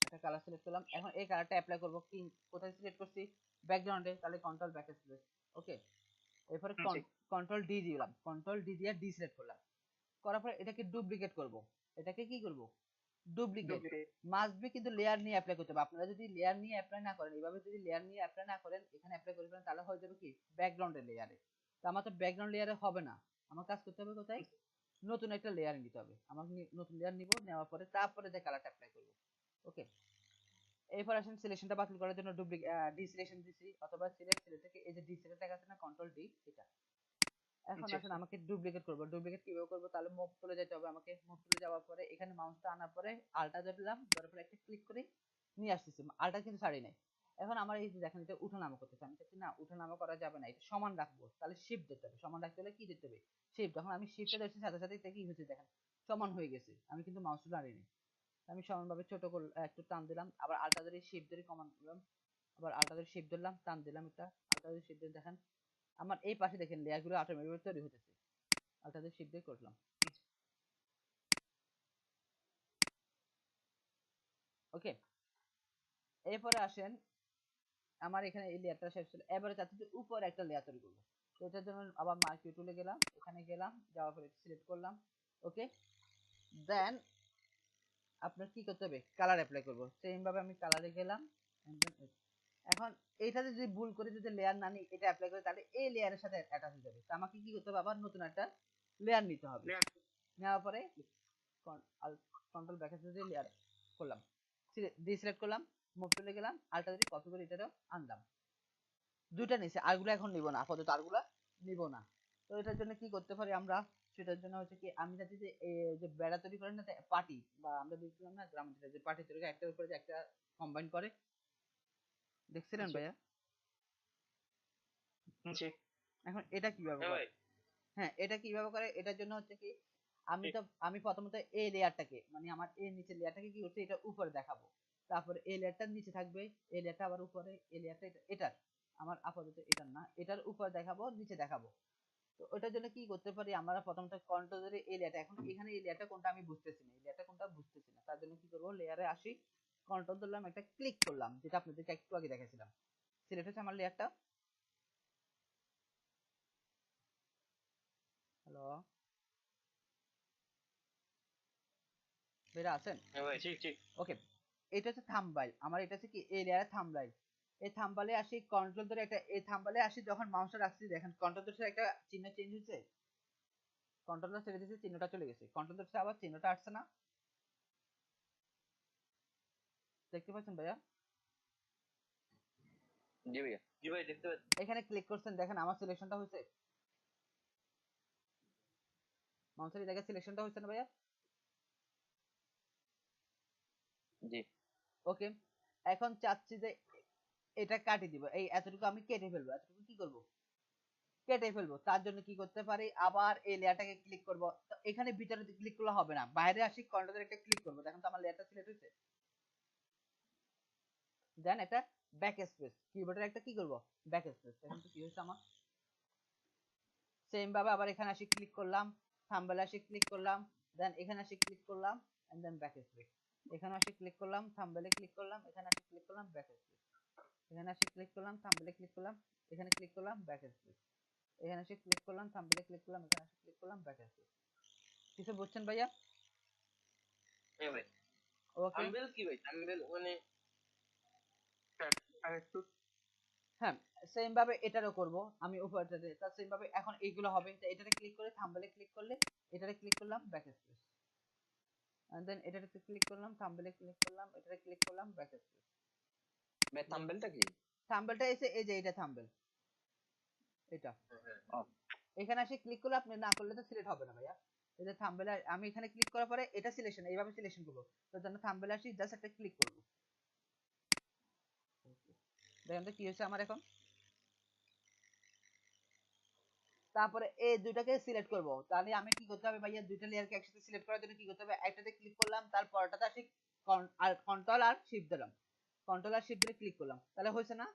একটা কালার সিলেক্ট করলাম। এখন এই কালারটা অ্যাপ্লাই করব কি, কোথায় সিলেক্ট করছি, ব্যাকগ্রাউন্ডে, তাহলে কন্ট্রোল ব্যাকস্পেস, ওকে। এরপরে জি কন্ট্রোল ডি দিলাম, কন্ট্রোল ডি দিয়ে ডি সিলেক্ট করলাম। করার পরে এটাকে ডুপ্লিকেট করব। এটাকে কি করব, ডুপ্লিকেট। ডুপ্লিকেট মাস্ট বি কিন্তু লেয়ার নিয়ে অ্যাপ্লাই করতে হবে। আপনারা যদি লেয়ার নিয়ে অ্যাপ্লাই না করেন, এইভাবে যদি লেয়ার নিয়ে অ্যাপ্লাই না করেন, এখানে অ্যাপ্লাই করে ফেলেন, তাহলে হয়ে যাবে কি ব্যাকগ্রাউন্ডের লেয়ারে। তো আমার তো ব্যাকগ্রাউন্ড লেয়ারে হবে না, আমার কাজ করতে হবে কোথায়, নতুন একটা লেয়ার নিতে হবে। আমাকে নতুন লেয়ার নিব, নেওয়ার পরে তারপরে যে কালারটা অ্যাপ্লাই করব, ওকে। এরপর আসেন সিলেকশনটা বাতিল করার জন্য ডুপ্লিকেট ডি সিলেকশন দিছি, অথবা সিলেক্ট থেকে এই যে ডি সিলেক্ট আছে না, কন্ট্রোল ডি, এটা। এখন জি আসেন আমাকে ডুপ্লিকেট করবো। ডুপ্লিকেট কিভাবে করবো, তাহলে মুভ টুলে যেতে হবে আমাকে। মুভ টুলে যাওয়ার পরে এখানে মাউসটা আনার পরে আলটা ধরলাম, ধরার পরে একটা ক্লিক করে নিয়ে আসতেছি। আলটা কিন্তু ছাড়ি নাই। এখন আমার এই যে দেখেন এটা উঠানামা করতেছে, আমি চাচ্ছি না উঠানামা করা যাবে না, এটা সমান রাখবো। তাহলে শিফট দিতে হবে, সমান রাখতে হলে কি দিতে হবে, শিফট। যখন আমি শিফটে ধরছি সাথে সাথে এটা কি হয়েছে দেখেন, সমান হয়ে গেছে। আমি কিন্তু মাউসটা নাড়িনি, আমি সমানভাবে ছোট করে একটু টান দিলাম, আবার আলটা ধরে শিফট ধরে কমান দিলাম, আবার আলটা ধরে শিফট ধরলাম, টান দিলাম, এটা আলটা ধরে শিফট ধরে দেখেন আমার এই পাশে দেখেন লেয়ার গুলো অটোমেটিক তৈরি হতেছে। আলটা দিয়ে শিফট দিয়ে করলাম, ওকে। এরপরে আসেন আমার এখানে এই লেয়ারটা শেষ ছিল, এবারে চাচ্ছি যে উপরে একটা লেয়ার তৈরি করবো। তো এটার জন্য আবার মার্কিউ টুলে গেলাম, এখানে গেলাম, যাওয়ার পরে সিলেক্ট করলাম। ওকে, দেন আপনার কি করতে হবে, কালার অ্যাপ্লাই করবো। সেম ভাবে আমি কালারে গেলাম। এখন এইটাতে যদি ভুল করে যদি লেয়ার না নিই, এটা অ্যাপ্লাই করে, তাহলে এই লেয়ারের সাথে অ্যাটাচ হয়ে যাবে। তো আমাকে কি করতে হবে, আবার নতুন একটা লেয়ার নিতে হবে। নেওয়ার পরে কন্ট্রোল ব্যাক দিয়ে লেয়ার করলাম, ডিসিলেক্ট করলাম, মুভ টুলে গেলাম, আলটা দিয়ে কপি করে এটারও আনলাম। দুইটা নিচে, আরগুলো এখন নিব না, আপাতত আরগুলা নিব না। তো এটার জন্য কি করতে পারি আমরা, সেটার জন্য হচ্ছে কি, আমি চাচ্ছি যে এই যে বেড়া তৈরি করেন না পার্টি, বা আমরা দেখছিলাম না গ্রামাঞ্চলে যে পার্টি তৈরি করে একটার উপরে যে একটা কম্বাইন করে, দেখছিলেন জি। ভাইয়া? জি। এখন এটা কিভাবে হ্যাঁ করে? ভাই। হ্যাঁ, এটা কিভাবে করে, এটার জন্য হচ্ছে কি, আমি প্রথমত এই লেয়ারটাকে, মানে আমার এই নিচের লেয়ারটাকে কি করছে, এটা উপরে দেখাবো। তারপরে এই লেয়ারটার নিচে থাকবে, এই লেয়ারটা আবার উপরে, এই লেয়ারটা এটার, আমার আপাতত এটার না, এটার উপরে দেখাবো, নিচে দেখাবো। তো ওটার জন্য কি করতে পারি, আমরা প্রথমত কন্ট্রোল ধরে এই লেয়ারটা, এখন এখানে এই লেয়ারটা কোনটা আমি বুঝতেছি না, এই লেয়ারটা কোনটা বুঝতেছি না, তার জন্য কি করবো, লেয়ারে আসি, কন্ট্রোল ধরলাম, একটা ক্লিক করলাম, যেটা আপনাদেরকে একটু আগে দেখাছিলাম। সিলেক্ট হচ্ছে আমার লেয়ারটা। হ্যালো, বেরা আছেন? হ্যাঁ ভাই। জি জি। ওকে, এটা হচ্ছে থাম্বনেইল, আমার এটা হচ্ছে কি এই লেয়ারে থাম্বনেইল। এই থাম্বনেইলে আসি, কন্ট্রোল ধরে একটা, এই থাম্বনেইলে আসি, যখন মাউসটা রাখছি দেখেন কন্ট্রোল ধরে একটা চিহ্ন চেঞ্জ হয়েছে, কন্ট্রোলটা ছেড়ে দিয়েছে, চিহ্নটা চলে গেছে, কন্ট্রোল ধরে আবার চিহ্নটা আসছে না, দেখতে পাচ্ছেন ভাইয়া? জি ভাইয়া। জি ভাই দেখতে পাচ্ছি। এখানে ক্লিক করছেন, দেখেন আমার সিলেকশনটা হয়েছে, মাউসের জায়গায় সিলেকশনটা হয়েছে না ভাইয়া? জি। ওকে, এখন চাচ্ছি যে এটা কাটি দিব, এই এতটুকু আমি কেটে ফেলবো, এতটুকু কি করব, কেটে ফেলবো। তার জন্য কি করতে পারি, আবার এই লেয়ারটাকে ক্লিক করব। তো এখানে ভিতরে ক্লিক করলে হবে না, বাইরে আসি, কন্ট্রোলের একটা ক্লিক করব, দেখেন তো আমার লেয়ারটা সিলেক্ট হয়েছে। দেন একটা ব্যাক স্পেস, কিবোর্ডের একটা কি করব, ব্যাক স্পেস। দেখেন তো কি হয়েছে আমার। সেম ভাবে আবার এখানে আসি ক্লিক করলাম, থাম্বনেইলে আসি ক্লিক করলাম, দেন এখানে আসি ক্লিক করলাম, এন্ড দেন ব্যাক স্পেস। এখানে আসি ক্লিক করলাম, থাম্বনেইলে ক্লিক করলাম, এখানে আসি ক্লিক করলাম, ব্যাক স্পেস। এখানে আসি ক্লিক করলাম, থাম্বনেইলে ক্লিক করলাম, এখানে ক্লিক করলাম, ব্যাক স্পেস। এখানে আসি ক্লিক করলাম, থাম্বনেইলে ক্লিক করলাম, এখানে আসি ক্লিক করলাম, ব্যাক স্পেস। কিছু বুঝছেন ভাইয়া? হ্যাঁ ভাই। ওকে, থাম্বনেল কি ভাই? থাম্বনেল মানে স্যার আর একটু। হ্যাঁ, সেম ভাবে এটারও করব আমি উপরটাতে, তার সেম ভাবে এখন এইগুলো হবে। তো এটাতে ক্লিক করে, থাম্বনেইলে ক্লিক করলে, এটাতে ক্লিক করলাম, ব্যাক স্পেস, এন্ড দেন এটাতে ক্লিক করলাম, থাম্বনেইলে ক্লিক করলাম, এটাতে ক্লিক করলাম, ব্যাক স্পেস। ভাই থাম্বনেলটা কি? থাম্বনেলটা এসে এই যে এটা থাম্বনেল, এটা হ্যাঁ। ও, এখানে এসে ক্লিক করলে, আপনি না করলে তো সিলেক্ট হবে না ভাইয়া। এই যে থাম্বনেল, আমি এখানে ক্লিক করার পরে এটা সিলেকশন, এইভাবে সিলেকশন করব। তো জন্য থাম্বনেল আসি, জাস্ট একটা ক্লিক করব। দেখেন তো কি হচ্ছে আমার এখন। তারপরে এই দুইটাকে সিলেক্ট করব, তাহলে আমি কি করতে হবে ভাইয়া, দুইটা লেয়ারকে একসাথে সিলেক্ট করার জন্য কি করতে হবে, একটাতে ক্লিক করলাম, তারপরটাতে আসি আর কন্ট্রোল আর শিফট দিলাম, কন্ট্রোল আর শিফট দিয়ে ক্লিক করলাম, তাহলে হয়েছে না?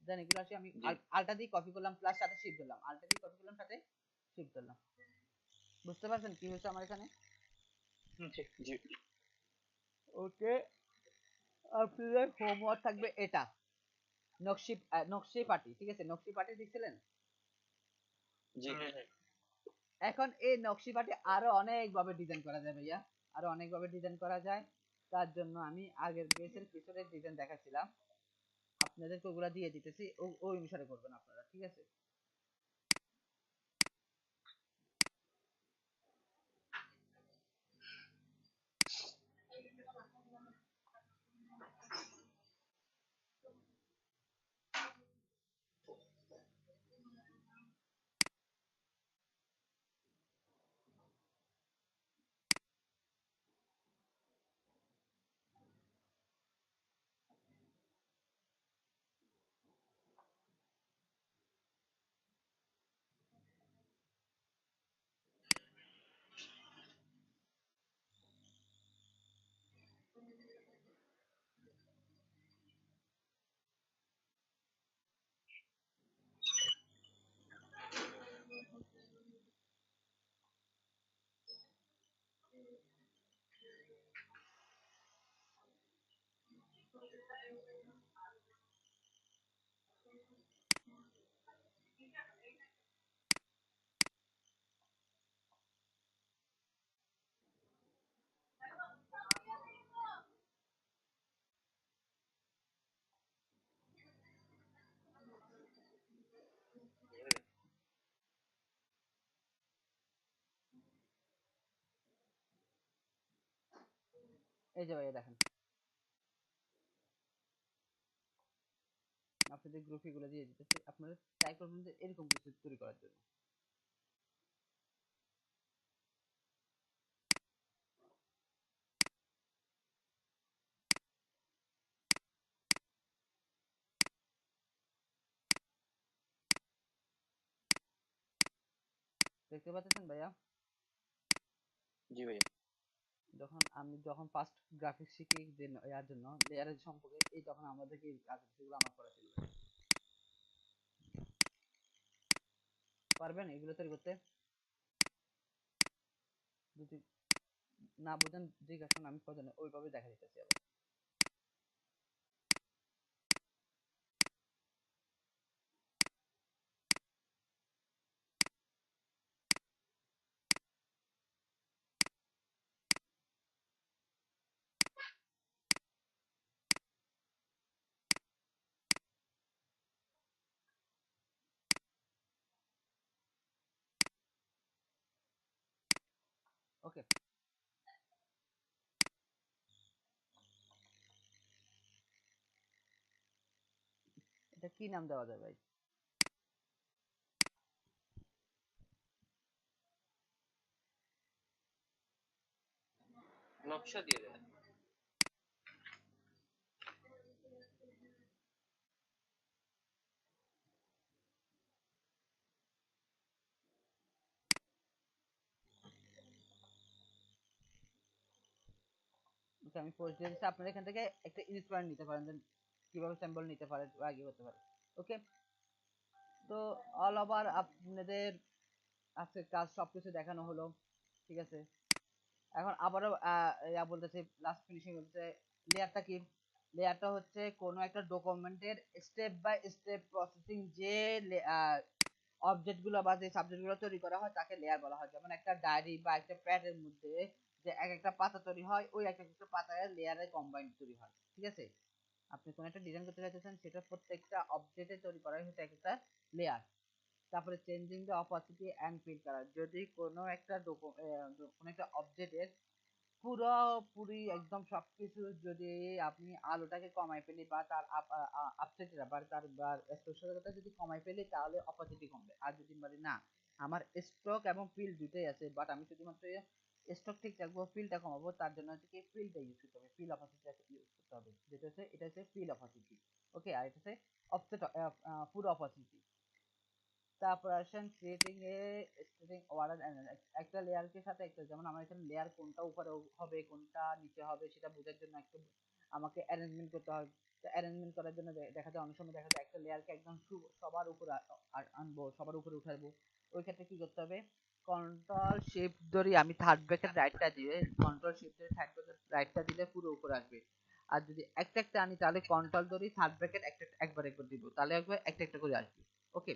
দেন এগুলো আসি আমি জি। আলটা দিয়ে কপি করলাম, প্লাস সাথে শিফট দিলাম, আলটা দিয়ে কপি করলাম, সাথে শিফট দিলাম। বুঝতে পারছেন কি হয়েছে আমার এখানে? জি। জি। ওকে, আপনাদের হোমওয়ার্ক থাকবে এটা, নকশি নকশি পাটি, ঠিক আছে, নকশি পাটি দেখছিলেন? জি। হ্যাঁ হ্যাঁ। এখন এই নকশি পাটি আরো অনেক ভাবে ডিজাইন করা যায় ভাইয়া, আরো অনেক ভাবে ডিজাইন করা যায়। তার জন্য আমি আগের বেসের পিছনের ডিজাইন দেখাচ্ছিলাম, আপনাদেরকে ওগুলা দিয়ে দিতেছি, ওই অনুসারে করবেন আপনারা, ঠিক আছে? এই যে ভাইয়া দেখেন, আপনাদের গ্রুপ এগুলো দিয়ে দিতেছে, আপনারা ট্রাই করবেন যে এরকম কিছু তৈরি করার জন্য। দেখতে পাচ্ছেন ভাইয়া, জি ভাইয়া। যখন ফার্স্ট গ্রাফিক্স শিখি যে ইয়ার জন্য লেয়ারের সম্পর্কে, এই তখন আমাদেরকে এই কাজগুলো আমার করা ছিল। পারবেন এগুলো তৈরি করতে? যদি না বুঝেন জিজ্ঞাসা করুন, আমি প্রয়োজনে ওইভাবে দেখা দিতেছি আবার। ওকে, এটা কি নাম দেওয়া যায় ভাই? নকশা দিয়ে দেন। ওকে, আমি পোস্ট দিয়ে দিচ্ছি, আপনারা এখান থেকে একটা ইন্সপায়ার নিতে পারেন যে কিভাবে স্যাম্পল নিতে পারেন বা আগে হতে পারে। ওকে, তো অল ওভার আপনাদের আজকে কাজ সবকিছু দেখানো হলো, ঠিক আছে। এখন আবারও ইয়া বলতেছি, লাস্ট ফিনিশিং বলতে, লেয়ারটা কি? লেয়ারটা হচ্ছে কোনো একটা ডকুমেন্টের স্টেপ বাই স্টেপ প্রসেসিং, যে অবজেক্ট গুলো বা যে সাবজেক্ট গুলো তৈরি করা হয় তাকে লেয়ার বলা হয়। যেমন একটা ডায়েরি বা একটা প্যাডের মধ্যে যে এক একটা পাতা তৈরি হয়, ওই এক একটা পাতায় লেয়ারে কম্বাইন তৈরি হয়, ঠিক আছে। আপনি কোনো একটা ডিজাইন করতে চাইতেছেন, সেটা প্রত্যেকটা অবজেক্টে তৈরি করা হচ্ছে একটা লেয়ার। তারপরে changing the opacity and fill colour, যদি কোনো একটা কোনো একটা অবজেক্টের পুরোপুরি একদম সবকিছু যদি আপনি আলোটাকে কমাই ফেলি বা তার আপসেটটা বা তার স্পষ্টতা যদি কমাই ফেলি, তাহলে অপাসিটি কমবে। আর যদি বলি না, আমার স্ট্রোক এবং ফিল দুটোই আছে, বাট আমি শুধুমাত্র স্ট্রোক ঠিক রাখবো, ফিলটা কমাবো, তার জন্য হচ্ছে কি ফিলটা ইউজ করতে হবে, ফিল অপাসিটি ইউজ করতে হবে, যেটা হচ্ছে এটা হচ্ছে ফিল অপাসিটি। ওকে, আর এটা হচ্ছে অফসেট, পুরো অপাসিটি। তারপর আসেন ক্রিয়েটিং এ স্টেটিং অর্ডার একটা লেয়ারকে সাথে একটা, যেমন আমার এখানে লেয়ার কোনটা উপরে হবে কোনটা নিচে হবে সেটা বোঝার জন্য একটু আমাকে অ্যারেঞ্জমেন্ট করতে হয়। তো অ্যারেঞ্জমেন্ট করার জন্য দেখা যায় অনেক সময় দেখা যায় একটা লেয়ারকে একদম সবার উপরে আনবো, সবার উপরে উঠাবো। ওই ক্ষেত্রে কি করতে হবে, কন্ট্রোল শিফট ধরে আমি থার্ড ব্র্যাকেট রাইটটা দিয়ে, কন্ট্রোল শিফট ধরে থার্ড ব্র্যাকেট রাইটটা দিলে পুরো উপরে আসবে। আর যদি একটা একটা আনি তাহলে কন্ট্রোল ধরে থার্ড ব্র্যাকেট একটা একবার একবার দিব, তাহলে একবার একটা একটা করে আসবে। ওকে,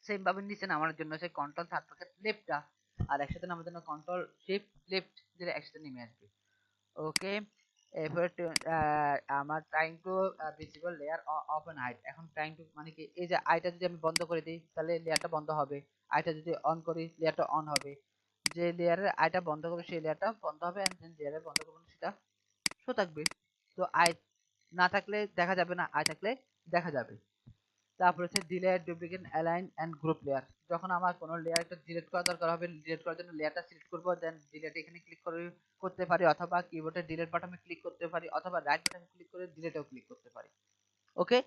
সেম ভাবে নিচে নামানোর জন্য সেই কন্ট্রোল থার্ড ব্র্যাকেট লেফটটা আর একসাথে নামার জন্য কন্ট্রোল শিফট লেফট দিলে একসাথে নেমে আসবে। ওকে, এরপরে আমার trying to visible layer of N height, এখন ট্রাইং টু মানে কি, এই যে আইটা যদি আমি বন্ধ করে দিই তাহলে লেয়ারটা বন্ধ হবে, আইটা যদি অন করি লেয়ারটা অন হবে। যে লেয়ারের আইটা বন্ধ করবে সেই লেয়ারটা বন্ধ হবে, এন্ড দেন লেয়ারের বন্ধ করবে না সেটা শো থাকবে। তো আই না থাকলে দেখা যাবে না, আই থাকলে দেখা যাবে। তারপর হচ্ছে delete duplicate align and group layer, যখন আমার কোনো লেয়ার একটা ডিলিট করা দরকার হবে, ডিলিট করার জন্য লেয়ারটা সিলেক্ট করবো, দেন ডিলিট এখানে ক্লিক করে করতে পারি, অথবা কিবোর্ডে ডিলিট বাটনে ক্লিক করতে পারি, অথবা রাইট বাটনে ক্লিক করে ডিলিটেও ক্লিক করতে পারি। ওকে,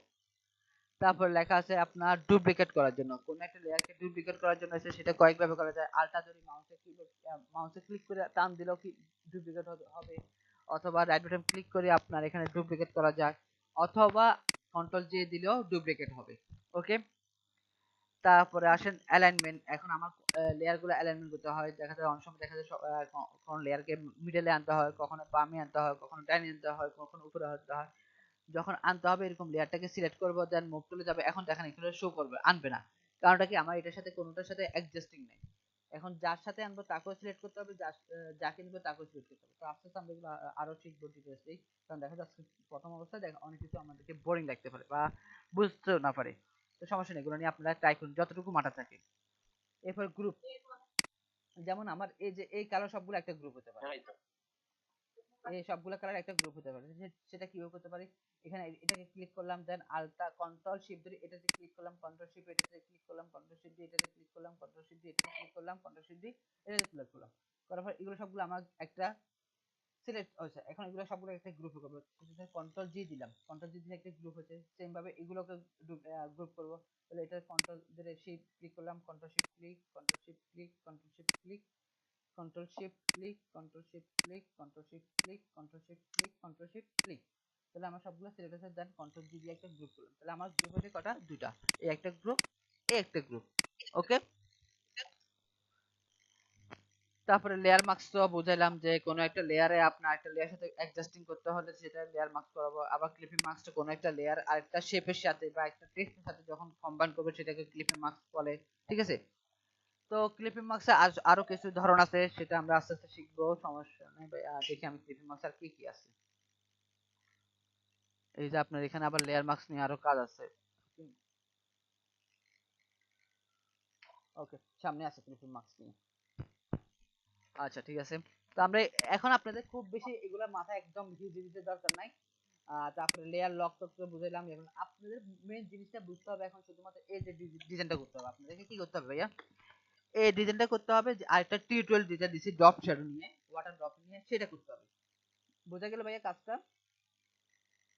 তারপর লেখা আছে আপনার ডুপ্লিকেট করার জন্য, কোনো একটা লেয়ারকে ডুপ্লিকেট করার জন্য আছে, সেটা কয়েকভাবে করা যায়। আলটা যদি মাউসে ক্লিক করে টান দিলেও কি ডুপ্লিকেট হবে, অথবা রাইট বাটন ক্লিক করে আপনার এখানে ডুপ্লিকেট করা যায়, অথবা কন্ট্রোল জে দিলেও ডুপ্লিকেট হবে। ওকে, তারপরে আসেন অ্যালাইনমেন্ট, এখন আমার লেয়ার গুলো অ্যালাইনমেন্ট করতে হয়, দেখা যায় অনেক সময় দেখা যায় কোন লেয়ারকে মিডলে আনতে হয়, কখনো বামে আনতে হয়, কখনো ডাইনে আনতে হয়, কখনো উপরে আনতে হয়। যখন আনতে হবে এরকম লেয়ারটাকে সিলেক্ট করবো, দেন মুভ টুলে যাবে, এখন দেখেন এখানে শো করবে, আনবে না, কারণটা কি আমার এটার সাথে কোনোটার সাথে অ্যাডজাস্টিং নেই। এখন যার সাথে আনবো তাকেও সিলেক্ট করতে হবে, যাকে নিবো তাকেও সিলেক্ট করতে হবে। তো আস্তে আস্তে আমরা এগুলো আরো শিখবো ডিটেইলসলি, কারণ দেখা যাচ্ছে প্রথম অবস্থায় দেখা অনেক কিছু আমাদেরকে বোরিং লাগতে পারে বা বুঝতেও না পারে। তো সমস্যা নেই, এগুলো নিয়ে আপনারা ট্রাই করুন যতটুকু মাথা থাকে। এরপর গ্রুপ, যেমন আমার এই যে এই কালার সবগুলো একটা গ্রুপ হতে পারে। হ্যাঁ তো এই সবগুলো কালার একটা গ্রুপ হতে পারে। সেটা কিভাবে করতে পারি, এখানে এটাকে ক্লিক করলাম, দেন আলটা কন্ট্রোল শিফট ধরে এটাতে ক্লিক করলাম, কন্ট্রোল শিফট এটাতে ক্লিক করলাম, কন্ট্রোল শিফট দিয়ে এটাতে ক্লিক করলাম, কন্ট্রোল শিফট দিয়ে এটাতে ক্লিক করলাম, কন্ট্রোল শিফট দিয়ে এটাতে ক্লিক করলাম, করার পর এগুলো সবগুলো আমার একটা সিলেক্ট হয়েছে। এখন এগুলো সবগুলো একটা গ্রুপে করবো, কন্ট্রোল জি দিলাম, কন্ট্রোল জি দিয়ে একটা গ্রুপ হয়েছে। সেম ভাবে এগুলোকে গ্রুপ করবো, তাহলে এটা কন্ট্রোল ধরে শিফট ক্লিক করলাম, control shift click, control shift click, control shift click, control shift click, control shift click, control shift click, control shift click, control shift click. তাহলে আমার সবগুলো সিলেক্ট হয়েছে, দেন কন্ট্রোল জি দিয়ে একটা গ্রুপ করলাম। তাহলে আমার গ্রুপ হয়েছে কটা, দুইটা, এই একটা গ্রুপ, এই একটা গ্রুপ। ওকে, তারপরে লেয়ার মাস্ক তো বুঝাইলাম যে কোনো একটা লেয়ারে আপনার একটা লেয়ার সাথে অ্যাডজাস্টিং করতে হলে সেটা লেয়ার মাস্ক করাবো। আবার ক্লিপিং মাস্কটা কোনো একটা লেয়ার আরেকটা শেপের সাথে বা একটা টেক্সটের সাথে যখন কম্বাইন করবে সেটাকে ক্লিপিং মাস্ক বলে। ঠিক আছে, তো ক্লিপিং মাস্কে আরো কিছু ধরন আছে, সেটা আমরা আস্তে আস্তে শিখবো, সমস্যা নেই ভাই। দেখি আমি ক্লিপিং মাস্ক আর কি কি আছে। এই যে আপনার এখানে আবার লেয়ার মাস্ক নিয়ে আরো কাজ আছে। ওকে, সামনে আছে ক্লিপিং মাস্ক নিয়ে। আচ্ছা ঠিক আছে, তো আমরা এখন আপনাদের খুব বেশি এগুলা মাথায় একদম ভিজে দিতে দরকার নাই। তারপরে লেয়ার লক তো বুঝাইলাম। এখন আপনাদের মেইন জিনিসটা বুঝতে হবে এখন শুধুমাত্র এই যে ডিজাইনটা করতে হবে। আপনাদেরকে কি করতে হবে ভাইয়া, এই ডিজাইনটা করতে হবে, যে আরেকটা টিউটোরিয়াল যেটা দিছি ড্রপ শ্যাডো নিয়ে, ওয়াটার ড্রপ নিয়ে, সেটা করতে হবে। বোঝা গেল ভাইয়া কাজটা?